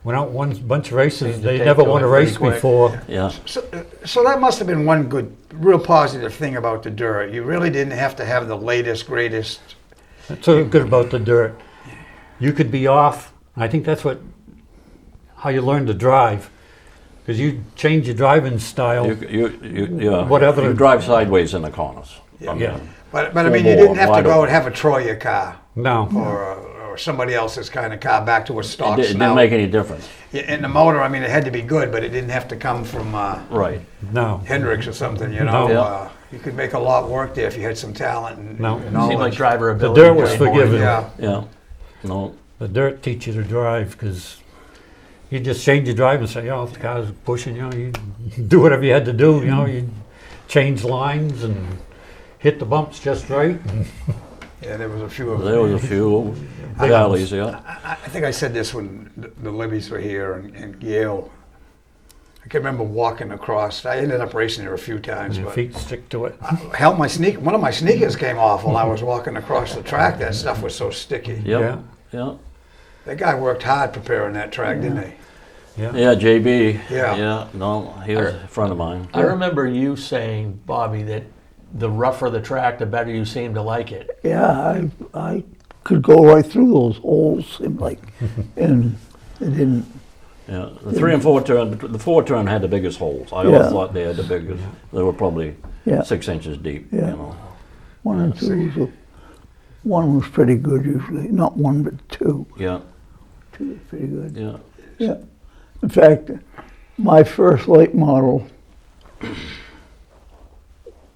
S4: went out won a bunch of races.
S1: Seemed to
S4: They
S1: take
S4: never
S1: to
S4: won
S1: it
S4: a
S1: pretty
S4: race
S1: quick.
S4: before.
S3: Yeah.
S2: So that must have been one good, real positive thing about the dirt. You really didn't have to have the latest, greatest.
S4: That's so good about the dirt. You could be off. I think that's how you learn to drive, because you change your driving style.
S3: Yeah.
S4: Whatever
S3: You
S4: the-
S3: drive sideways in the corners.
S4: Yeah.
S2: But I mean, you
S3: Full
S2: didn't have to
S3: bore,
S2: go
S3: wide
S2: and have a Troya car
S4: No.
S2: or somebody else's kind of car back to a
S3: It
S2: stock
S3: didn't
S2: snout.
S3: make any difference.
S2: In the motor, I mean, it had to be good, but it didn't have to come from
S3: Right.
S4: No.
S2: Hendrix or something, you know.
S4: No.
S3: Yeah.
S2: You could make a lot work there if you had some talent and,
S4: No.
S2: and
S1: Seemed like
S2: knowledge.
S1: driver
S4: The
S1: ability.
S4: dirt was
S1: played more.
S4: forgiven.
S2: Yeah.
S3: Yeah. No.
S4: The dirt teach you to drive, because you just change your drive and say, "Oh, if the car's pushing, you know, you do whatever you had to do, you know, you change lines and hit the bumps just right."
S2: Yeah, there was a few of them.
S3: There was a few valleys, yeah.
S2: I think I said this when the Libbies were here and Gail I can remember walking across. I ended up racing there a few times,
S4: Your
S2: but
S4: feet stick to it.
S2: hell, one of my sneakers came off while I was walking across the track. That stuff was so sticky.
S3: Yep. Yeah.
S2: That guy worked hard preparing that track, didn't he?
S4: Yeah.
S3: Yeah, JB.
S2: Yeah.
S3: Yeah. No, he was a friend of mine.
S1: I remember you saying, Bobby, that the rougher the track, the better you seem to like it.
S5: Yeah, I could go right through those holes, seemed like, and it didn't.
S3: Yeah. The 3 and 4 turn. The 4 turn had the biggest holes. I always
S5: Yeah.
S3: thought they had the biggest. They were probably
S5: Yeah.
S3: 6 inches deep.
S5: Yeah.
S3: You know.
S5: 1 and 2 was one was pretty good usually. Not 1, but 2.
S3: Yeah.
S5: 2 was pretty good.
S3: Yeah.
S5: Yeah. In fact, my first late model,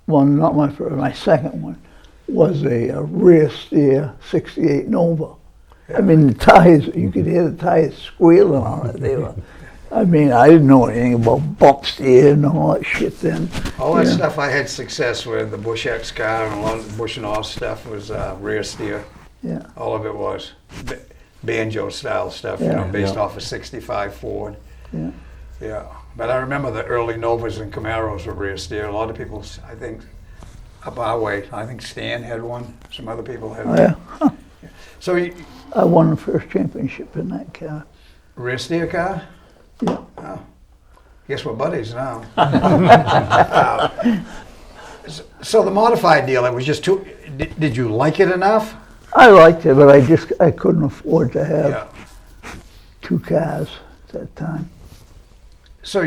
S5: well, not my first, my second one, was a rear steer 68 Nova. I mean, the tires, you could hear the tires squealing on it. They were, I mean, I didn't know anything about bump steer and all that shit then.
S2: All that
S5: Yeah.
S2: stuff I had success with, the Bush X car and a lot of the Bush and Off stuff was rear steer.
S5: Yeah.
S2: All of it was banjo style stuff, you
S5: Yeah.
S2: know, based
S3: Yeah.
S2: off a 65 Ford.
S5: Yeah.
S2: Yeah. But I remember the early Novas and Camaros were rear steer. A lot of people, I think, up our way, I think Stan had one. Some other people had
S5: Oh,
S2: one.
S5: yeah.
S2: So,
S5: I won the first championship in that car.
S2: rear steer car?
S5: Yeah.
S2: Oh. Guess we're buddies now. So the modified deal, it was just too, did you like it enough?
S5: I liked it, but I couldn't afford to have
S2: Yeah.
S5: 2 cars at that time.
S2: So,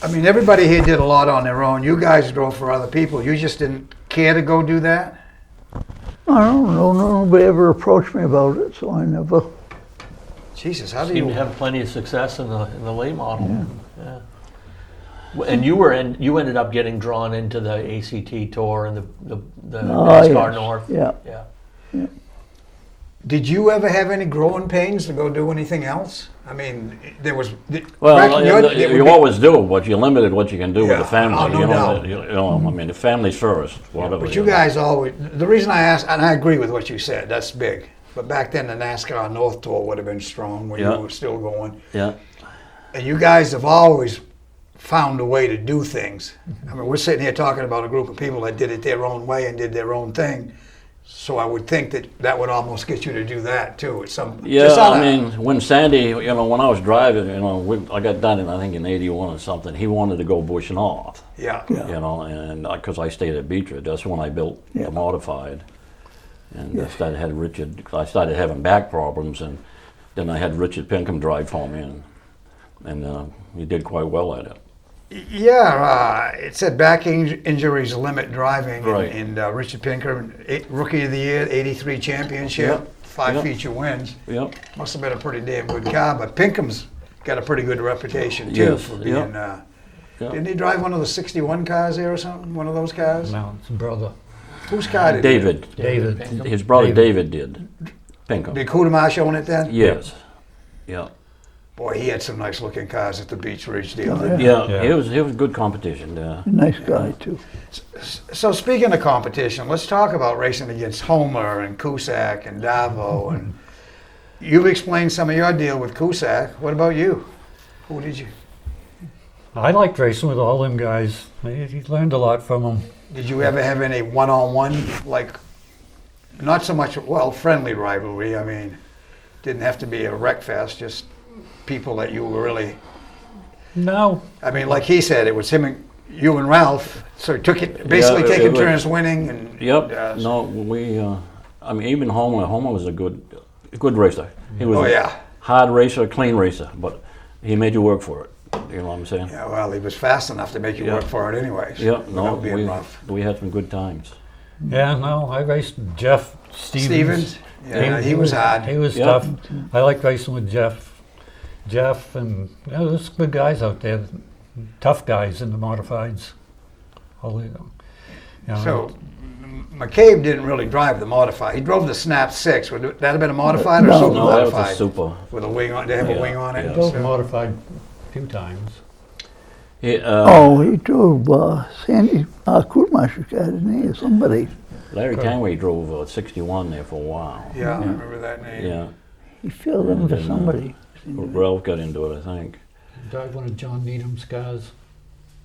S2: I mean, everybody here did a lot on their own. You guys drove for other people. You just didn't care to go do that?
S5: I don't know, nobody ever approached me about it, so I never.
S2: Jesus, how do
S1: Seemed
S2: you?
S1: to have plenty of success in the late model. Yeah. And you ended up getting drawn into the ACT tour and the
S5: Oh,
S1: NASCAR
S5: yes.
S1: North.
S5: Yeah.
S1: Yeah.
S2: Did you ever have any growing pains to go do anything else? I mean, there was.
S3: Well,
S2: back in your- there would
S3: you
S2: be-
S3: always do, but you're limited what you can do with
S2: Yeah.
S3: the family.
S2: Oh, no
S3: you know,
S2: doubt.
S3: you know, I mean, the family's first. Whatever.
S2: But you guys always. The reason I asked, and I agree with what you said. That's big. But back then, the NASCAR North tour would have been strong when
S3: Yeah.
S2: you were still going.
S3: Yeah.
S2: And you guys have always found a way to do things. I mean, we're sitting here talking about a group of people that did it their own way and did their own thing. So I would think that would almost get you to do that too. At some.
S3: Yeah,
S2: just on
S3: I
S2: a-
S3: mean, when Sandy, you know, when I was driving, you know, I got done in, I think, in 81 or something, he wanted to go Bush North,
S2: Yeah.
S5: Yeah.
S3: you know, and because I stayed at Beech Ridge, that's when I built
S5: Yeah.
S3: the modified. And
S5: Yeah.
S3: I started having back problems, and then I had Richard Pinkham drive for me, and he did quite well at it.
S2: Yeah, it said back injuries limit driving,
S3: Right.
S2: and Richard Pinker, Rookie of the Year, '83 championship,
S3: Yep.
S2: 5
S3: Yep.
S2: feature wins.
S3: Yep.
S2: Must have been a pretty damn good car, but Pinkham's got a pretty good reputation too
S3: Yes,
S2: for being.
S3: yep. Yep.
S2: Didn't he drive one of the '61 cars there or something? One of those cars?
S4: No, it's brother.
S2: Whose car did
S3: David,
S4: David.
S1: Pinkham.
S3: his brother
S4: David.
S3: David did Pinkham.
S2: Did Kudamash own it then?
S3: Yes. Yeah.
S2: Boy, he had some nice looking cars at the Beech Ridge deal.
S5: Oh,
S2: didn't he?
S3: Yeah.
S4: Yeah.
S3: It was good competition. Yeah.
S5: A nice guy too.
S2: So speaking of competition, let's talk about racing against Homer and Cusack and Davo. And you've explained some of your deal with Cusack. What about you? Who did you?
S4: I liked racing with all them guys. He learned a lot from them.
S2: Did you ever have any one-on-one, like, not so much, well, friendly rivalry? I mean, didn't have to be a wreck fest, just people that you were really.
S4: No,
S2: I mean, like he said, it was him and you and Ralph. So took it basically
S3: Yeah,
S2: taking
S3: it was-
S2: turns winning and.
S3: Yep. No, we. I mean, even Homer was a good racer. He was
S2: Oh
S3: a
S2: yeah.
S3: hard racer, clean racer, but he made you work for it. You know what I'm saying?
S2: Yeah. Well, he was fast enough to make you
S3: Yeah.
S2: work for it anyways.
S3: Yeah. No,
S2: without being rough.
S3: we had some good times.
S4: yeah, no. I raced Jeff Stevens.
S2: Yeah, he was hard.
S4: He was
S3: Yeah.
S4: tough. I liked racing with Jeff. Jeff and there's good guys out there, tough guys in the modifieds. All the, you know,
S2: So McCabe didn't really drive the modified. He drove the Snap 6. Would that have been a modified or
S5: No.
S2: super
S3: No, that was a
S2: modified?
S3: super.
S2: With a wing on. They have
S3: Yeah,
S2: a wing on it.
S3: yeah.
S4: drove modified a few times.
S3: He,
S5: Oh, he drove Sandy Kudmacher's car, didn't he? Or somebody.
S3: Larry Canway drove 61 there for a while.
S2: Yeah, I remember that name.
S3: Yeah.
S5: He filled in for
S3: And,
S5: somebody.
S3: Ralph got into it, I think.
S4: Drive one of John Needham's cars.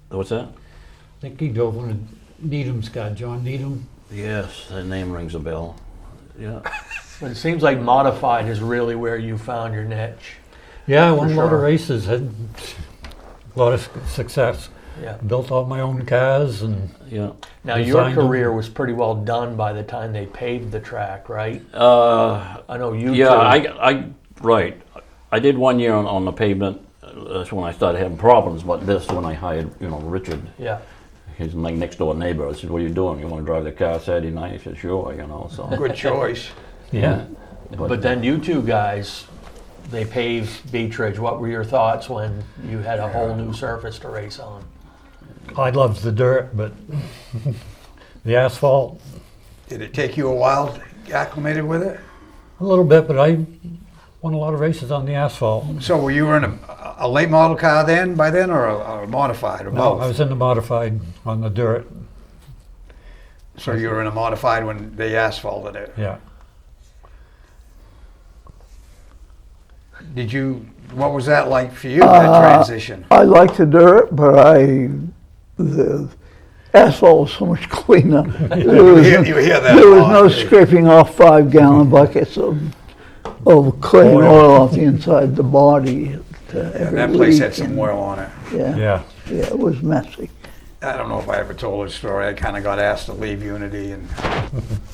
S3: What's that?
S4: I think he drove one of Needham's cars, John Needham.
S3: Yes, that name rings a bell. Yeah.
S1: But it seems like modified is really where you found your niche.
S4: Yeah, I won a lot
S1: sure.
S4: of races, had a lot of success.
S1: Yeah.
S4: Built all my own cars and
S3: Yeah.
S1: Now your
S4: Designed them.
S1: career was pretty well done by the time they paved the track, right? I know you.
S3: Yeah,
S1: two.
S3: right. I did 1 year on the pavement. That's when I started having problems. But this when I hired, Richard.
S1: Yeah.
S3: He's my next door neighbor. I said, "What are you doing? You want to drive the car Saturday night?" He said, "Sure." So.
S2: Good choice.
S4: yeah.
S1: But then you two guys, they paved Beech Ridge. What were your thoughts when you had a whole new surface to race on?
S4: I loved the dirt, but the asphalt,
S2: Did it take you a while to get acclimated with it?
S4: a little bit, but I won a lot of races on the asphalt.
S2: So were you in a late model car by then, or a modified, or
S4: No,
S2: both?
S4: I was in the modified on the dirt,
S2: So you were in a modified when they asphalted it.
S4: yeah.
S2: What was that like for you, that transition?
S5: I like the dirt, but the asphalt was so much cleaner.
S2: You hear that
S5: There
S2: a
S5: was
S2: lot.
S5: no scraping off 5-gallon buckets of clean oil off the inside the body.
S2: That place had some oil on it.
S5: Yeah, it was messy.
S2: I don't know if I ever told this story. I kind of got asked to leave Unity, and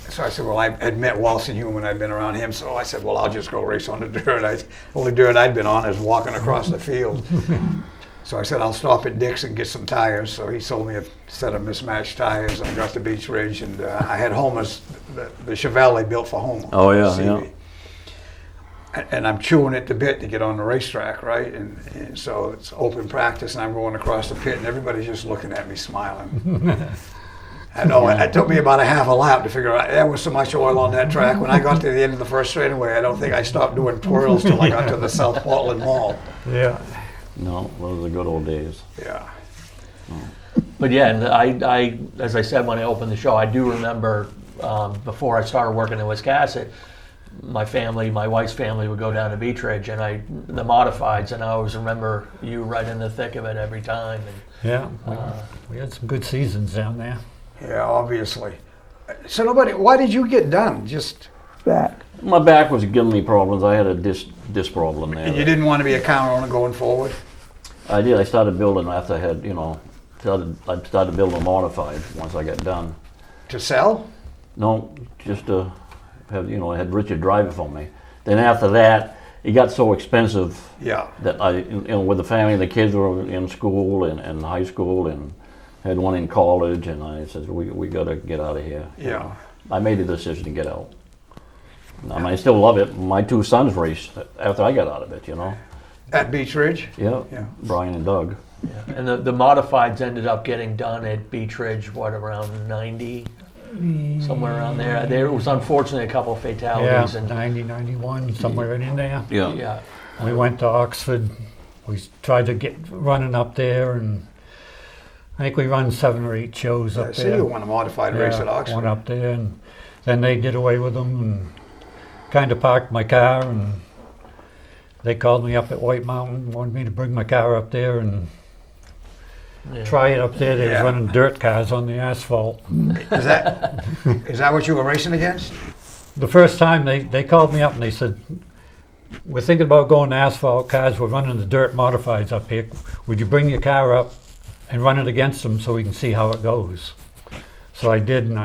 S2: so I said, well, I had met Walson Human. I'd been around him, so I said, well, I'll just go race on the dirt. Only dirt I'd been on is walking across the field. So I said, I'll stop at Dick's and get some tires. So he sold me a set of mismatched tires, and I got to Beech Ridge, and I had Homer's, the Chevelle they built for Homer.
S3: Oh, yeah,
S2: CV.
S3: yeah.
S2: And I'm chewing at the bit to get on the racetrack, right? And so it's open practice, and I'm going across the pit, and everybody's just looking at me, smiling. I know, it took me about a half a lap to figure out there was so much oil on that track. When I got to the end of the first straightaway, I don't think I stopped doing twirls till I got to the South Portland Mall.
S4: Yeah.
S3: No, those are the good old days.
S2: Yeah.
S1: But yeah, and I as I said when I opened the show, I do remember before I started working in Wiscasset, my wife's family would go down to Beech Ridge, and the modifieds, and I always remember you right in the thick of it every time. And
S4: Yeah, we had some good seasons down there.
S2: Yeah, obviously. So why did you get done? Just,
S5: Back.
S3: My back was giving me problems. I had a disc problem there.
S2: you didn't want to be a car owner going forward?
S3: I did. I started building after I had, I started building a modified once I got done.
S2: To sell?
S3: No, just to have, I had Richard drive it for me. Then after that, it got so expensive
S2: Yeah.
S3: that with the family, the kids were in school and high school and had one in college, and I said, we got to get out of here.
S2: Yeah.
S3: I made a decision to get out. I mean, I still love it. My two sons raced after I got out of it,
S2: At Beech Ridge?
S3: Yeah,
S2: Yeah.
S3: Brian and Doug.
S1: yeah. And the modifieds ended up getting done at Beech Ridge, around 90, somewhere around there. There was unfortunately a couple of fatalities,
S4: Yeah,
S1: and
S4: 90, 91, somewhere in there.
S1: yeah,
S4: We went to Oxford. We tried to get running up there, and I think we run 7 or 8 shows
S2: I
S4: up
S2: see
S4: there.
S2: you won a modified race at
S4: One
S2: Oxford.
S4: up there, and then they did away with them and kind of parked my car, and they called me up at White Mountain, wanted me to bring my car up there and
S1: yeah.
S4: try it up there. They
S2: Yeah.
S4: was running dirt cars on the asphalt.
S2: Is that what you were racing against?
S4: The first time they called me up and they said, we're thinking about going to asphalt cars, we're running the dirt modifieds up here. Would you bring your car up and run it against them so we can see how it goes? So I did, and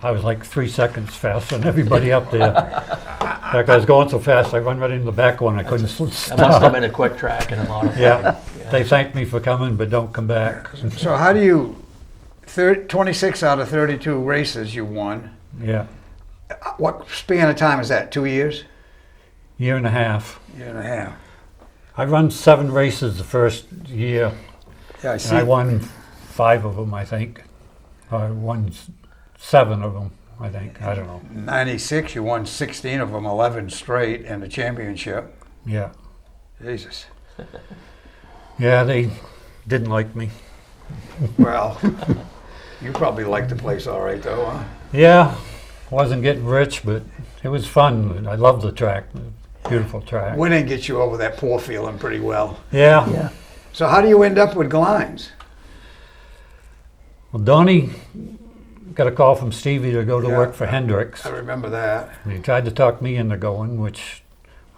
S4: I was like 3 seconds faster than everybody up there. In fact, I was going so fast, I run right into the back one, I couldn't
S1: That must have
S4: stop.
S1: been a quick track and a modified.
S4: Yeah, they thanked me for coming, but don't come back.
S2: So how do you, 26 out of 32 races you won.
S4: Yeah,
S2: What span of time is that, 2 years?
S4: year and a half.
S2: Year and a half.
S4: I run 7 races the first year,
S2: Yeah, I
S4: and
S2: see.
S4: I won 5 of them, I think. I won 7 of them, I think. I don't know.
S2: 96, you won 16 of them, 11 straight, and the championship.
S4: Yeah.
S2: Jesus.
S4: Yeah, they didn't like me.
S2: Well, you probably liked the place all right, though, huh?
S4: Yeah, wasn't getting rich, but it was fun. I loved the track. beautiful track.
S2: Winning gets you over that poor feeling pretty well.
S4: Yeah.
S5: Yeah.
S2: So how do you end up with Glines?
S4: Well, Donnie got a call from Stevie to go to
S2: Yeah.
S4: work for Hendricks.
S2: I remember that.
S4: And he tried to talk me into going, which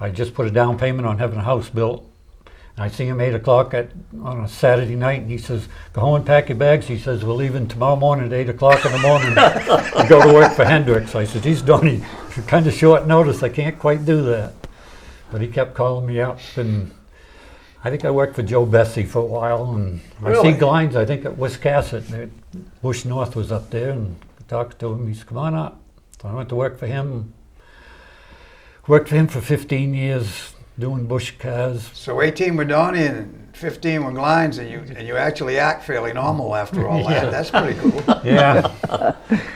S4: I just put a down payment on having a house built. And I see him 8 o'clock on a Saturday night, and he says, "Go home and pack your bags." He says, "We're leaving tomorrow morning at 8 o'clock in the morning to go to work for Hendricks." I said, "Geez, Donnie, kind of short notice. I can't quite do that." But he kept calling me up, and I think I worked for Joe Bessie for a while, and I
S2: Really?
S4: see Glines, I think at Wiscasset. Bush North was up there, and I talked to him. He said, "Come on up." So I went to work for him. Worked for him for 15 years doing bush cars.
S2: So 18 with Donnie and 15 with Glines, and you actually act fairly normal after all that.
S4: Yeah.
S2: That's pretty cool.
S4: Yeah.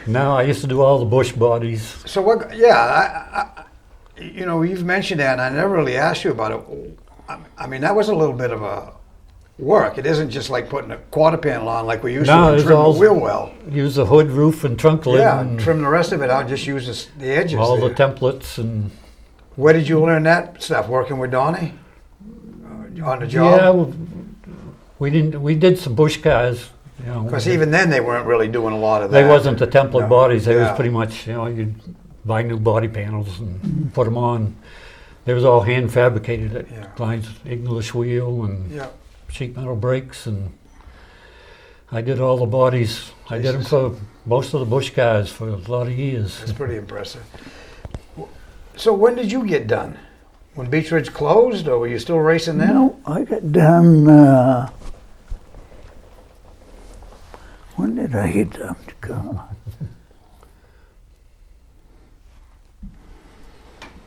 S4: No, I used to do all the bush bodies.
S2: So what? Yeah, you know, you've mentioned that, and I never really asked you about it. I mean, that was a little bit of a work. It isn't just like putting a quarter panel on like we used
S4: No,
S2: to
S4: it's
S2: and trim the
S4: all-
S2: wheel well.
S4: Use the hood, roof, and trunk lid,
S2: Yeah,
S4: and
S2: trim the rest of it out. Just use the edges.
S4: all
S2: there.
S4: the templates, and
S2: Where did you learn that stuff? Working with Donnie on the job?
S4: yeah, we did some bush cars. You know,
S2: Because even then they weren't really doing a lot of that.
S4: they wasn't the template
S2: No.
S4: bodies. They
S2: Yeah.
S4: was pretty much, you know, you'd buy new body panels and put them on. They was all hand fabricated at
S2: Yeah.
S4: Glines English wheel and
S2: Yeah.
S4: sheet metal brakes, and I did all the bodies. I did them
S2: Jesus.
S4: for most of the bush cars for a lot of years.
S2: That's pretty impressive. So when did you get done? When Beech Ridge closed, or were you still racing then?
S5: No, I got done, when did I get done? God.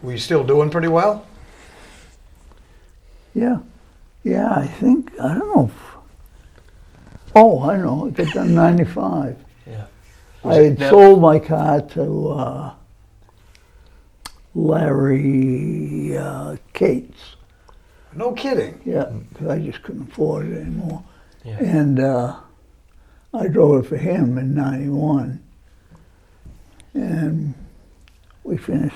S2: Were you still doing pretty well?
S5: Yeah, yeah, I think, I don't know. Oh, I know, I got done 95.
S1: Yeah.
S5: I had
S1: now-
S5: sold my car to Larry Cates.
S2: No kidding.
S5: Yeah, because I just couldn't afford it anymore.
S1: Yeah.
S5: And I drove it for him in 91. And we finished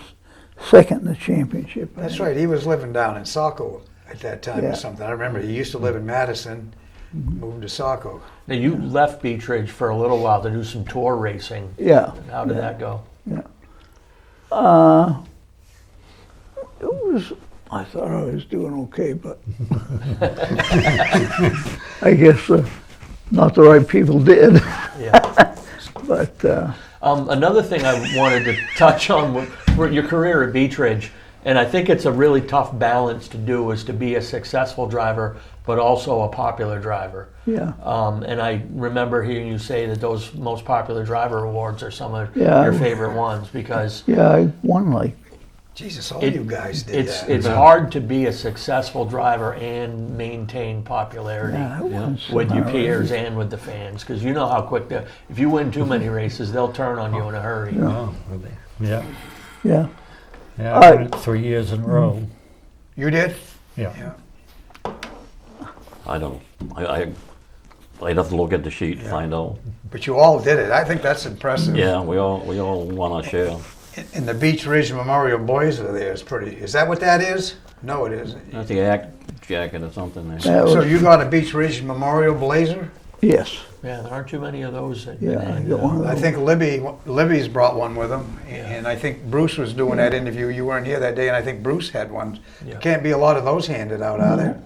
S5: second in the championship.
S2: That's right. He was living down in Saco at that time or
S5: Yeah.
S2: something. I remember he used to live in Madison, moved to Saco.
S1: Now, you left Beech Ridge for a little while to do some tour racing.
S5: Yeah.
S1: How did
S5: yeah.
S1: that go?
S5: It was, I thought I was doing okay, but I guess not the right people did.
S1: Yeah.
S5: But
S1: Another thing I wanted to touch on with your career at Beech Ridge, and I think it's a really tough balance to do, is to be a successful driver, but also a popular driver.
S5: yeah,
S1: And I remember hearing you say that those most popular driver awards are some of
S5: Yeah.
S1: your favorite ones, because
S5: yeah, I won like,
S2: Jesus, all
S1: It-
S2: you guys did that.
S1: it's hard to be a successful driver and maintain popularity.
S5: yeah, I won some
S1: With your
S5: already.
S1: peers and with the fans, because you know how quick if you win too many races, they'll turn on you in a hurry.
S4: Oh, yeah.
S5: Yeah,
S4: Yeah,
S5: I-
S4: I won it 3 years in a row.
S2: You did?
S4: Yeah.
S2: Yeah.
S3: I don't. I'd have to look at the sheet to find out.
S2: But you all did it. I think that's impressive.
S3: Yeah, we all won our share.
S2: And the Beech Ridge Memorial Blazer there is pretty. Is that what that is? No, it isn't.
S3: That's the act jacket or something there.
S5: that
S2: So
S5: was,
S2: you got a Beech Ridge Memorial Blazer?
S5: yes,
S1: Yeah, there aren't too many of those.
S5: yeah, I got one of
S2: I
S5: those.
S2: think Libby's brought one with him, and I think Bruce was doing that interview. You weren't here that day, and I think Bruce had one.
S1: Yeah.
S2: Can't be a lot of those handed out, are there?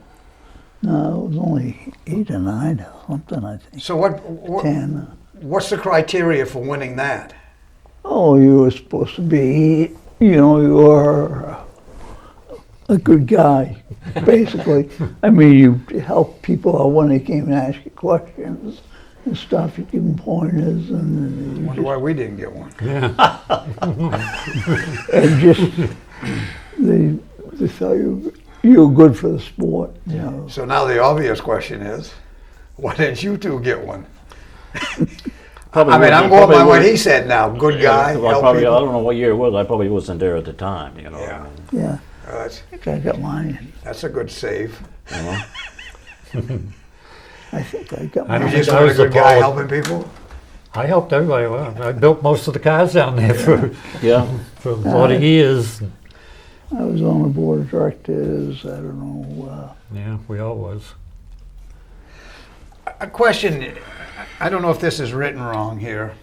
S5: No, it was only 8 or 9 or something, I think.
S2: So
S5: 10.
S2: what's the criteria for winning that?
S5: Oh, you were supposed to be, you know, you were a good guy, basically. I mean, you help people out when they came and ask you questions and stuff. You give them pointers and you
S2: Wonder why we didn't get one.
S5: and just they thought you were good for the sport. You know.
S2: So now the obvious question is, why didn't you two get one?
S3: Probably
S2: I mean, I'm
S3: wasn't-
S2: going by
S3: probably
S2: what
S3: wasn't-
S2: he said now. Good
S3: Yeah,
S2: guy,
S3: well,
S2: help
S3: probably, I
S2: people.
S3: don't know what year it was. I probably wasn't there at the time. You know.
S2: Yeah.
S5: Yeah,
S2: That's,
S5: I think I got mine.
S2: that's a good save.
S3: You know?
S5: I think I got
S4: I
S2: You
S4: don't
S5: mine.
S2: just
S4: think I
S2: not a
S4: was the
S2: good guy
S4: ball.
S2: helping people?
S4: I helped everybody. Well, I built most of the cars down there for
S3: Yeah.
S4: a lot of years.
S5: I was on the board of directors, I don't know,
S4: Yeah, we all was.
S2: A question, I don't know if this is written wrong here.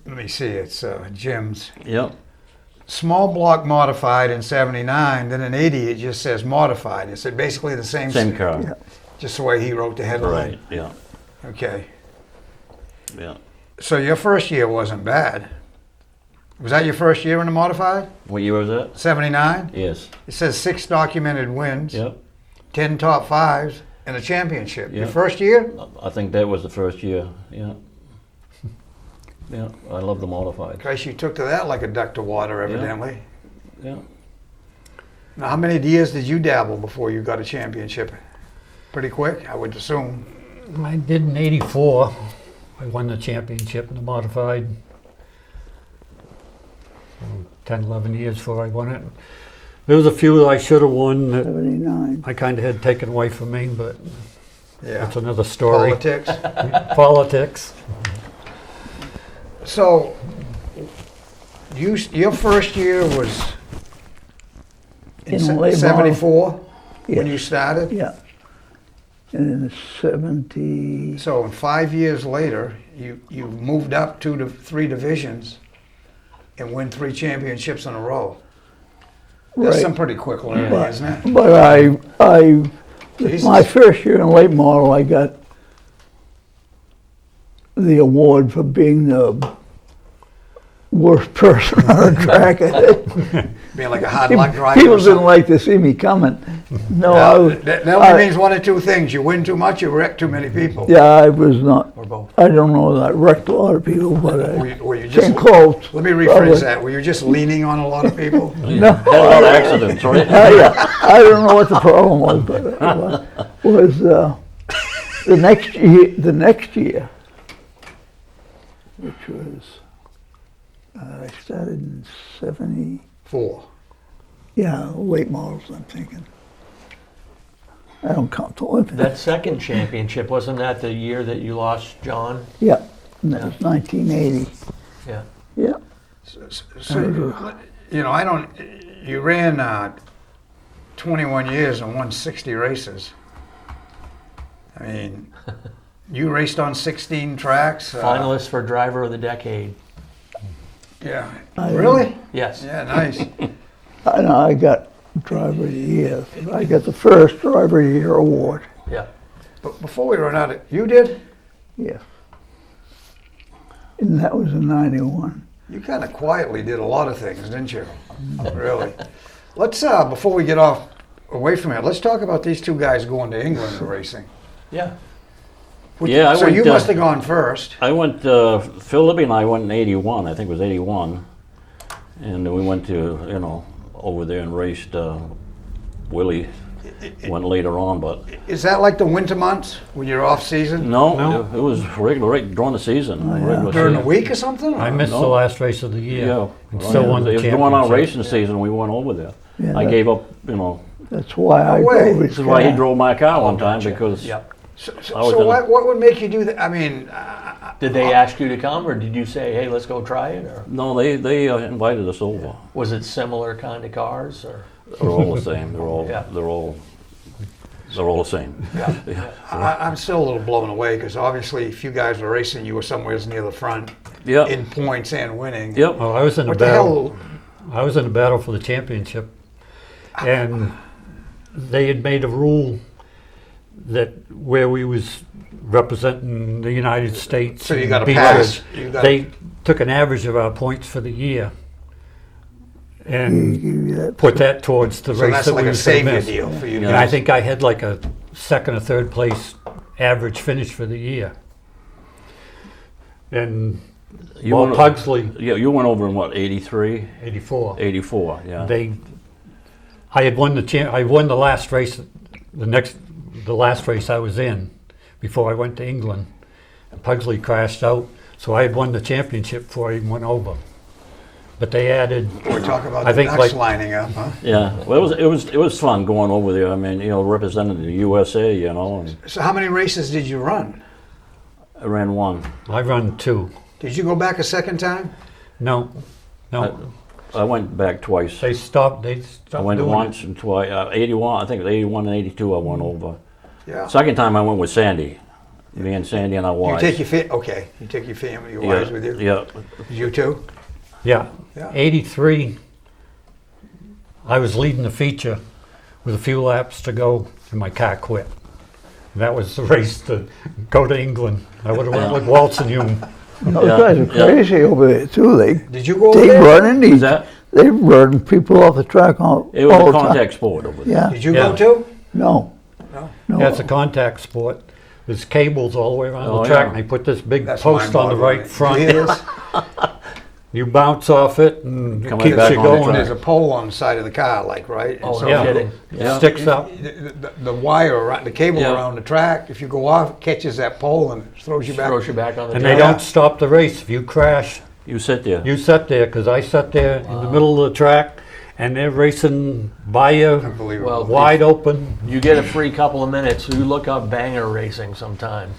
S2: Let me see, it's Jim's.
S3: Yep.
S2: Small block modified in 79, then in 80 it just says modified. Is it basically the same?
S3: Same car.
S5: yeah.
S2: Just the way he wrote the headline?
S3: Right. Yeah.
S2: Okay.
S3: Yeah.
S2: So your first year wasn't bad. Was that your first year in the modified?
S3: What year was that?
S2: 79?
S3: Yes.
S2: It says 6 documented wins,
S3: Yep.
S2: 10 top fives, and a championship. Your
S3: Yeah.
S2: first year?
S3: I think that was the first year. Yeah. Yeah. I love the modified.
S2: Christ, you took to that like a duck to water, evidently.
S3: Yeah.
S2: Now, how many years did you dabble before you got a championship? Pretty quick, I would assume.
S4: I did in '84. I won the championship in the modified. 10, 11 years before I won it. There was a few that I should have won that
S5: 79.
S4: I kind of had taken away from me, but
S2: Yeah.
S4: that's another story.
S2: Politics.
S4: Politics.
S2: So, your first year was
S5: In late
S2: 74 when
S5: Yes.
S2: you started?
S5: Yeah. And in 70,
S2: So 5 years later, you moved up 2 to 3 divisions and win 3 championships in a row. That's
S5: Right.
S2: some pretty quick learning,
S5: But-
S2: isn't it?
S5: but
S2: Jesus.
S5: my first year in late model, I got the award for being the worst person on the track.
S2: Being like a hard luck driver.
S5: People
S2: or
S5: didn't
S2: something.
S5: like to see me coming. No, I was,
S2: That only means one of 2 things. You win too much, you wreck too many people.
S5: yeah, I was not,
S2: Or both.
S5: I don't know that I wrecked a lot of people, but
S2: Were you
S5: I
S2: just,
S5: came close.
S2: let me rephrase that. Were you just leaning on a lot of people?
S5: No,
S3: Had a lot of accidents, right?
S5: I don't know what the problem was, but it was the next year, which was, I started in 70,
S2: 4.
S5: yeah, late models, I'm thinking. I don't count the Olympics.
S1: That second championship, wasn't that the year that you lost John?
S5: Yeah, and that was 1980,
S1: Yeah.
S5: yeah.
S2: So, you ran 21 years and won 60 races. I mean, you raced on 16 tracks.
S1: Finalist for driver of the decade.
S2: Yeah.
S5: I-
S2: Really?
S1: Yes.
S2: Yeah, nice.
S5: I know, I got driver of the year. I got the first driver of the year award,
S1: Yeah.
S2: But before we run out of, you did?
S5: yeah. And that was in 91.
S2: You kind of quietly did a lot of things, didn't you? Really. Let's, before we get off away from it, let's talk about these 2 guys going to England and racing.
S1: Yeah.
S3: Yeah, I
S2: So
S3: went,
S2: you must have gone first.
S3: I went, Phil Libby and I went in '81, I think it was '81. And then we went to, over there and raced, Willie went later on, but
S2: Is that like the winter months when you're off season?
S3: no,
S4: No.
S3: It was regular, right during the season. Regular
S2: During the
S3: season.
S2: week or something?
S4: I missed
S3: No.
S4: the last race of the year.
S3: Yeah.
S4: And still won the
S3: It was during our
S4: championship.
S3: racing season, we went over there.
S5: Yeah,
S3: I
S5: that-
S3: gave up,
S5: That's why I
S2: No way.
S5: drove his
S3: this is why he
S5: car.
S3: drove my car one time,
S1: gotcha.
S3: because
S1: Yep.
S2: So,
S3: I was
S2: so
S3: gonna-
S2: what would make you do that? I mean,
S1: Did they ask you to come, or did you say, "Hey, let's go try it"? Or
S3: no, they invited us over.
S1: was it similar kind of cars? Or
S3: They're all the same.
S1: Yeah.
S3: They're all the same.
S1: yeah.
S2: I'm still a little blown away because obviously, if you guys were racing, you were somewhere near the front
S3: Yep.
S2: in points and winning.
S3: Yep.
S4: Well, I was in a
S2: What the
S4: battle.
S2: hell?
S4: I was in a battle for the championship, and they had made a rule that where we was representing the United States,
S2: So you
S4: and
S2: got to
S4: Beech
S2: pass.
S4: Ridge,
S2: You got
S4: they took an average of our points for the year and
S5: Give you that.
S4: put that towards the
S2: so
S4: race
S2: that's
S4: that
S2: like
S4: we
S2: a
S4: was gonna
S2: savior
S4: miss.
S2: deal for you
S4: And
S2: guys.
S4: I think I had like a 2nd or 3rd place average finish for the year. And
S3: You
S4: Walt
S3: went-
S4: Pugsley,
S3: Yeah, you went over in what, 83,
S4: 84.
S3: 84, yeah.
S4: I had won I won the last race, the last race I was in before I went to England. And Pugsley crashed out, so I had won the championship before I even went over. But they added,
S2: We're talking about
S4: I
S2: the
S4: think,
S2: ducks
S4: like-
S2: lining up, huh?
S3: Yeah, well, it was fun going over there. I mean, representing the USA, and
S2: So how many races did you run?
S3: I ran one.
S4: I run 2.
S2: Did you go back a second time?
S4: No,
S3: I- I went back twice.
S4: They stopped
S3: I
S4: doing
S3: went
S4: it.
S3: once and twice. 81, I think it was 81 and 82 I went over.
S2: Yeah.
S3: Second time I went with Sandy. Me and Sandy and our
S2: You
S3: wives.
S2: take you take your family, your wives with you?
S3: Yeah.
S2: You too?
S4: Yeah.
S2: Yeah.
S4: 83, I was leading the feature with a few laps to go, and my car quit. That was the race to go to England. I would have went with Waltz and Hume.
S5: Those
S3: Yeah,
S5: guys are
S3: yeah.
S5: crazy over there too.
S2: Did you go over
S5: They
S2: there?
S5: running
S3: Is
S5: these.
S3: that?
S5: They run people off the track all,
S3: It was
S5: all
S3: a
S5: the time.
S3: contact sport over there.
S5: Yeah.
S2: Did you
S4: Yeah.
S2: go too?
S5: No.
S2: No.
S5: No.
S4: Yeah, it's a contact sport. There's cables all the way around
S3: Oh,
S4: the track,
S3: yeah.
S4: and they put this big
S2: That's
S4: post on the
S2: mind-boggling.
S4: right
S2: Did you
S4: front.
S2: hear this?
S4: You bounce off it, and it
S3: Come right
S4: keeps
S3: back
S4: you
S3: on the
S4: going.
S3: track.
S2: There's a pole on the side of the car, like, right? And
S1: Oh,
S2: so
S1: no
S4: Yeah.
S1: kidding.
S3: Yeah.
S4: Sticks up.
S2: The wire around, the cable
S3: Yeah.
S2: around the track, if you go off, catches that pole and throws you back.
S1: Throws you back on the
S4: And
S1: track.
S4: they don't stop the race. If you crash,
S3: You sit there.
S4: you sit there, because I sat there in the middle of the track, and they're racing by you,
S2: Unbelievable.
S1: Well,
S4: wide open.
S1: You get a free couple of minutes. You look up banger racing sometime.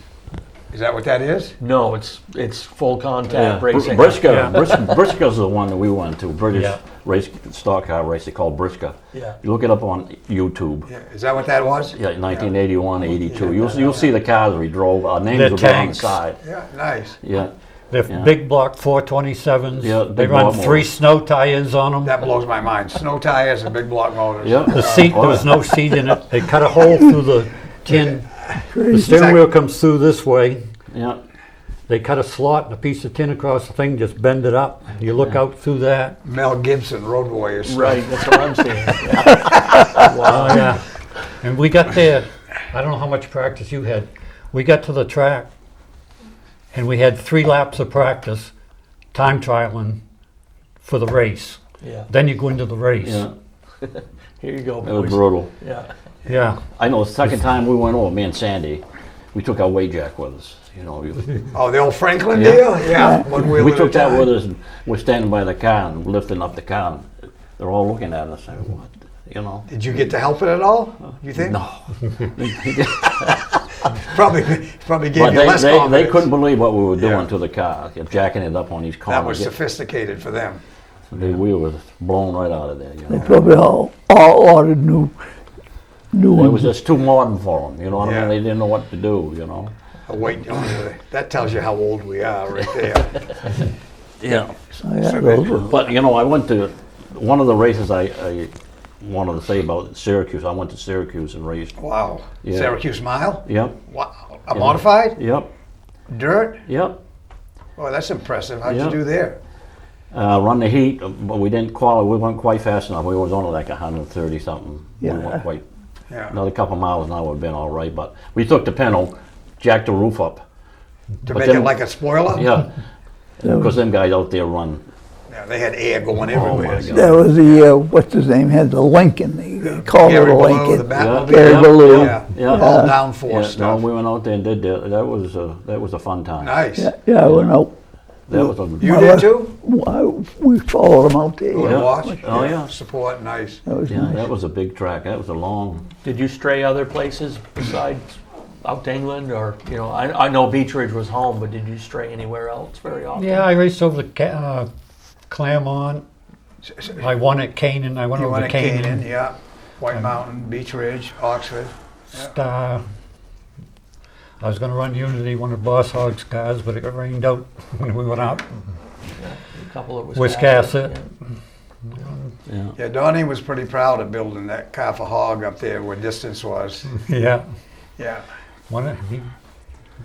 S2: Is that what that is?
S1: No, it's full contact
S3: Yeah.
S1: racing.
S3: Briscoe.
S4: Yeah.
S3: Briscoe's the one that we went to. British
S4: Yeah.
S3: race stock car race. They call Briscoe.
S1: Yeah.
S3: You look it up on YouTube.
S2: Yeah. Is that what that was?
S3: Yeah, 1981, 82. You'll see the cars we drove. Our names
S4: They're
S3: will be on the
S4: tanks.
S3: side.
S2: Yeah, nice.
S3: Yeah.
S4: They're
S3: Yeah.
S4: big block 427s.
S3: Yeah,
S4: they
S3: big
S4: run
S3: block
S4: 3
S3: motors.
S4: snow tires on them.
S2: That blows my mind. Snow tires and big block motors.
S3: Yeah.
S4: The seat, there was no seat in it. They cut a hole through the tin. The steering wheel comes through this way.
S3: Yeah.
S4: They cut a slot and a piece of tin across the thing, just bend it up. You look out through that.
S2: Mel Gibson, Road Warriors.
S1: Right, that's what I'm saying. Yeah.
S4: Oh, yeah. And we got there. I don't know how much practice you had. We got to the track, and we had 3 laps of practice, time trialing for the race.
S1: Yeah.
S4: Then you go into the race.
S3: Yeah.
S1: Here you go,
S3: It was
S1: boys.
S3: brutal.
S1: Yeah.
S4: Yeah.
S3: I know the second time we went over, me and Sandy, we took our weight jack with us. You know,
S2: Oh, the old Franklin
S3: Yeah.
S2: deal? Yeah. One wheel
S3: we
S2: at
S3: took
S2: a
S3: that
S2: time.
S3: with us, and we're standing by the car and lifting up the car. And they're all looking at us. Saying, what? You know?
S2: Did you get to help it at all? You think?
S3: No.
S2: Probably gave
S3: But
S2: you less
S3: they
S2: confidence.
S3: couldn't believe what we were doing
S2: Yeah.
S3: to the car, jacking it up on these corners.
S2: That was sophisticated for them.
S3: The wheel was blown right out of there. You
S5: They
S3: know?
S5: probably all ordered new
S3: It
S5: ones.
S3: was just too modern for them. You know what I
S2: Yeah.
S3: mean? They didn't know what to do. You know?
S2: That tells you how old we are right there.
S3: Yeah.
S5: So, yeah, those were-
S3: But you know, I went to one of the races. I wanted to say about Syracuse. I went to Syracuse and raced.
S2: Wow.
S3: Yeah.
S2: Syracuse Mile?
S3: Yep.
S2: Wow. A modified?
S3: Yep.
S2: Dirt?
S3: Yep.
S2: Oh, that's impressive. How'd
S3: Yeah.
S2: you do there?
S3: Run the heat, but we didn't qualify. We weren't quite fast enough. We was only like 130 something.
S5: Yeah.
S3: We weren't quite.
S2: Yeah.
S3: Another couple miles now would have been all right. But we took the panel, jacked the roof up.
S2: To
S3: But
S2: make
S3: then-
S2: it like a spoiler?
S3: Yeah.
S5: That
S3: Because
S5: was,
S3: them guys out there run.
S2: Yeah, they had air going
S3: my
S2: everywhere.
S3: God.
S5: that was the, what's his name, had the Lincoln. They called it
S2: Gary
S5: a
S2: Below, the
S5: Lincoln.
S2: Batmobile.
S5: Gary Below.
S2: Yeah.
S3: Yeah.
S2: All downforce
S3: Yeah, no,
S2: stuff.
S3: we went out there and did that. That was a fun time.
S2: Nice.
S5: Yeah, I went out.
S3: That was a.
S2: You did too?
S5: We followed them out there.
S2: Go
S5: yeah.
S2: to watch?
S3: Oh, yeah.
S2: Support, nice.
S5: That was
S3: Yeah,
S5: nice.
S3: that was a big track. That was a long.
S1: Did you stray other places besides out to England, or I know Beech Ridge was home, but did you stray anywhere else very often?
S4: Yeah, I raced over to Claremont. I won at Canaan. I went
S2: You
S4: over
S2: went
S4: to
S2: to
S4: Canaan.
S2: Canaan, yeah. White Mountain, Beech Ridge, Oxford.
S4: Star. I was going to run Unity, one of Boss Hogg's cars, but it got rained out when we went out.
S1: A couple of
S4: Wiscasset.
S3: Yeah.
S2: Yeah, Donnie was pretty proud of building that car for Hog up there where distance was.
S4: Yeah.
S2: Yeah.
S4: He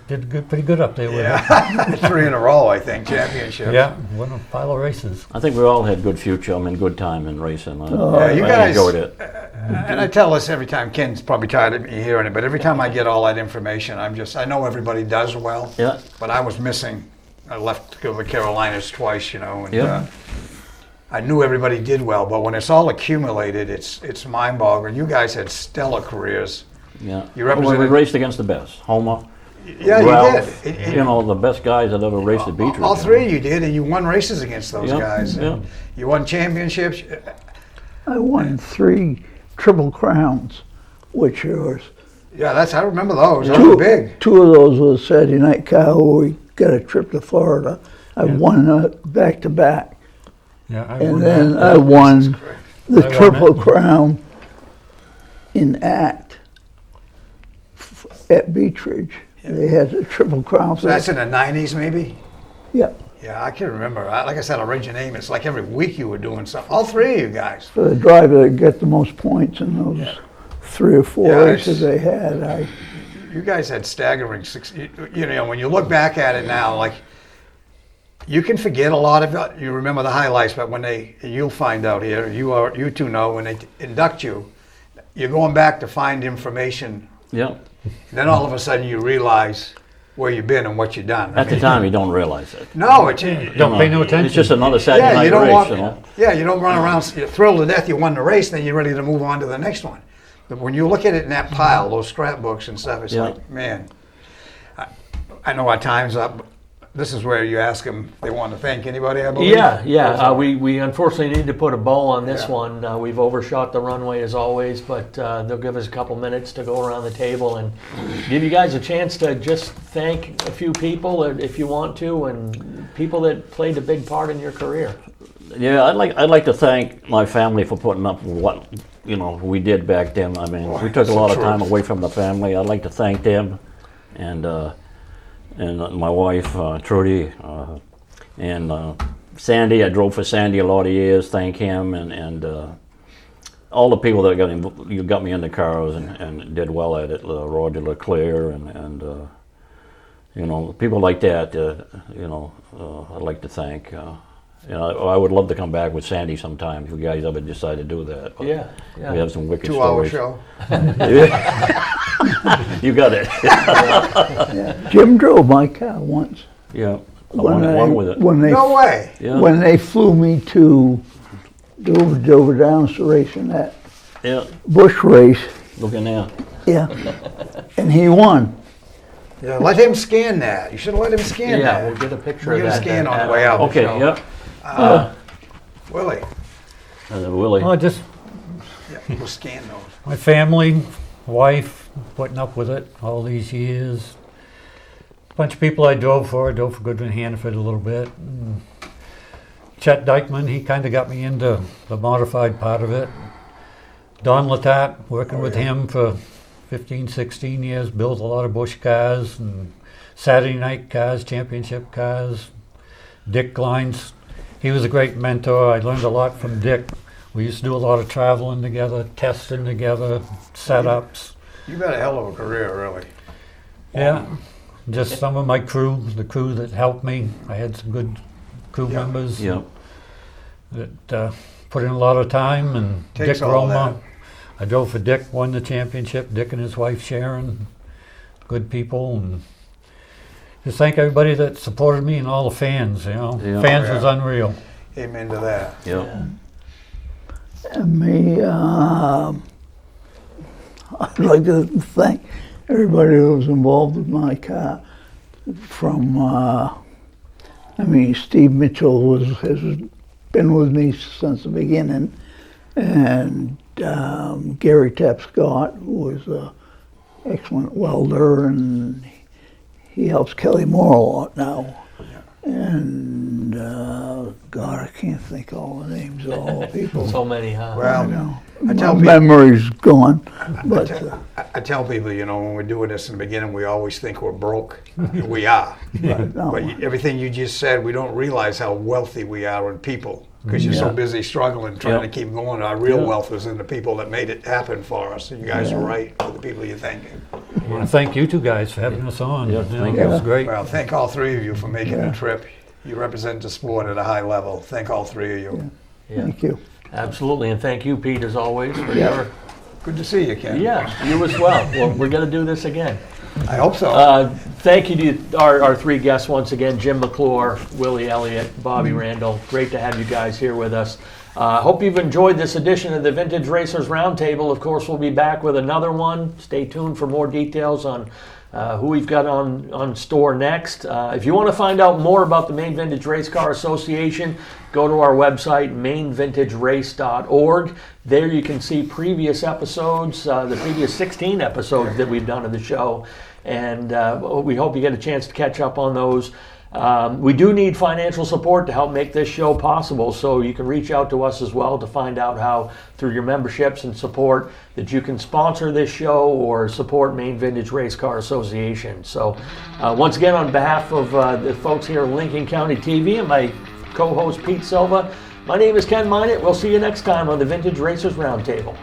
S4: did pretty good up there with
S2: Yeah. 3 in a row, I think, championships.
S4: it. Yeah, won a pile of races.
S3: I think we all had good future. I mean, good time in racing.
S2: Yeah, you
S3: I
S2: guys,
S3: enjoyed it.
S2: and I tell this every time, Ken's probably tired of me hearing it, but every time I get all that information, I know everybody does well,
S3: Yeah.
S2: but I was missing. I left to go to the Carolinas twice, and
S3: Yeah.
S2: I knew everybody did well, but when it's all accumulated, it's mind-boggling. You guys had stellar careers.
S3: Yeah.
S2: You
S3: Well, we
S2: represented-
S3: raced against the best. Homer.
S2: Yeah,
S3: Ralph,
S2: you did.
S3: You know, the best guys that ever raced at Beech Ridge.
S2: All 3 of you did, and you won races against those
S3: Yeah,
S2: guys.
S3: yeah.
S2: You won championships.
S5: I won 3 Triple Crowns, which was
S2: Yeah, I remember those. Those were big.
S5: 2 of those was Saturday night car where we got a trip to Florida. I won back to back.
S4: Yeah, I
S5: And
S4: won
S5: then
S4: that.
S5: I won
S2: Correct.
S5: the
S4: I won
S5: Triple
S4: it.
S5: Crown in act at Beech Ridge. They had the Triple Crown.
S2: So that's in the 90s, maybe?
S5: Yeah,
S2: Yeah, I can remember. Like I said, I read your name. It's like every week you were doing something. All three of you guys.
S5: for the driver that get the most points in those 3 or 4
S2: Yeah,
S5: races they had.
S2: You guys had staggering you know, when you look back at it now, like, you can forget a lot of it. You remember the highlights, but you'll find out here, you two know, when they induct you, you're going back to find information.
S3: Yeah.
S2: Then all of a sudden you realize where you've been and what you've done.
S3: At the time, you don't realize it.
S2: No, it's
S4: Don't pay no attention.
S3: It's just another Saturday
S2: yeah, you
S3: night
S2: don't
S3: race,
S2: want,
S3: you know.
S2: yeah, you don't run around, you're thrilled to death you won the race, then you're ready to move on to the next one. But when you look at it in that pile, those scrapbooks and stuff, it's
S3: Yeah.
S2: like, man, I know our time's up. This is where you ask them if they want to thank anybody, I believe.
S1: Yeah. We unfortunately need to put a bow on this
S2: Yeah.
S1: one. We've overshot the runway as always, but they'll give us a couple minutes to go around the table and give you guys a chance to just thank a few people if you want to, and people that played a big part in your career.
S3: Yeah, I'd like to thank my family for putting up with what we did back then. I mean, we took a lot of time away from the family. I'd like to thank them, and my wife Trudy, and Sandy. I drove for Sandy a lot of years. Thank him, and all the people that got me in the cars and did well at it. Roger Leclerc and people like that. I'd like to thank. I would love to come back with Sandy sometime if you guys ever decide to do that. But
S1: Yeah.
S3: we have some wicked
S2: 2-hour
S3: stories.
S2: show.
S3: You got it.
S5: Jim drove my car once.
S3: Yeah, I won with it.
S5: When they
S2: No way.
S3: Yeah,
S5: when they flew me to Dover Downs to race in that
S3: yeah.
S5: Bush race.
S3: Looking there.
S5: Yeah, and he won.
S2: Yeah, let him scan that. You should have let him scan
S1: Yeah,
S2: that.
S1: we'll get a picture
S2: We're
S1: of
S2: gonna
S1: that.
S2: scan on the way out.
S3: Okay,
S2: So,
S3: yeah.
S2: Willie,
S3: Willie.
S4: Oh, just
S2: yeah, we'll scan those.
S4: my family, wife, putting up with it all these years. Bunch of people I drove for Goodwin Hannaford a little bit. And Chet Dykeman, he kind of got me into the modified part of it. Don Latat, working with him for 15, 16 years, built a lot of Busch cars and Saturday night cars, championship cars. Dick Glines, he was a great mentor. I learned a lot from Dick. We used to do a lot of traveling together, testing together, setups.
S2: You've had a hell of a career, really.
S4: Yeah, just some of my crew, the crew that helped me. I had some good crew
S2: Yeah.
S4: members
S3: Yeah.
S4: that put in a lot of time. And
S2: Takes
S4: Dick
S2: all
S4: Roma, I drove for Dick, won the championship. Dick and his wife Sharon, good people. And just thank everybody that supported me and all the fans.
S3: Yeah.
S4: Fans
S2: Oh, yeah.
S4: was unreal.
S2: Amen to that.
S3: Yeah.
S5: And me, I'd like to thank everybody that was involved with my car. From, Steve Mitchell has been with me since the beginning, and Gary Tapscott, who was an excellent welder, and he helps Kelly Moore a lot now. And God, I can't think all the names of all the people.
S1: So many, huh?
S5: I
S2: Well,
S5: know.
S2: I tell
S5: My
S2: people-
S5: memory's gone, but
S2: I tell people, when we're doing this in the beginning, we always think we're broke. We are.
S5: no.
S2: But everything you just said, we don't realize how wealthy we are in people because you're so
S3: Yeah.
S2: busy struggling, trying
S3: Yeah.
S2: to keep going. Our real
S3: Yeah.
S2: wealth is in the people that made it happen for us. And you guys are right with the people you're thanking.
S4: I want to thank you two guys for having us on.
S3: Yeah, thank
S4: It was
S5: you.
S4: great.
S2: Well, thank all three of you for making the trip. You represent the sport at a high level. Thank all three of you.
S1: Yeah,
S5: Thank you.
S1: absolutely. And thank you, Pete, as always, for
S5: Yeah.
S1: your.
S2: Good to see you, Ken.
S1: Yeah, you as well. Well, we're going to do this again.
S2: I hope so.
S1: Thank you to our three guests once again, Jim McClure, Willie Elliott, Bobby Randall. Great to have you guys here with us. Hope you've enjoyed this edition of the Vintage Racers Roundtable. Of course, we'll be back with another one. Stay tuned for more details on who we've got on store next. If you want to find out more about the Maine Vintage Race Car Association, go to our website, mainvintagerace.org. There you can see previous episodes, the previous 16 episodes that we've done of the show. And we hope you get a chance to catch up on those. We do need financial support to help make this show possible, so you can reach out to us as well to find out how, through your memberships and support, that you can sponsor this show or support Maine Vintage Race Car Association. So once again, on behalf of the folks here at Lincoln County TV and my co-host Pete Silva, my name is Ken Minot. We'll see you next time on the Vintage Racers Roundtable.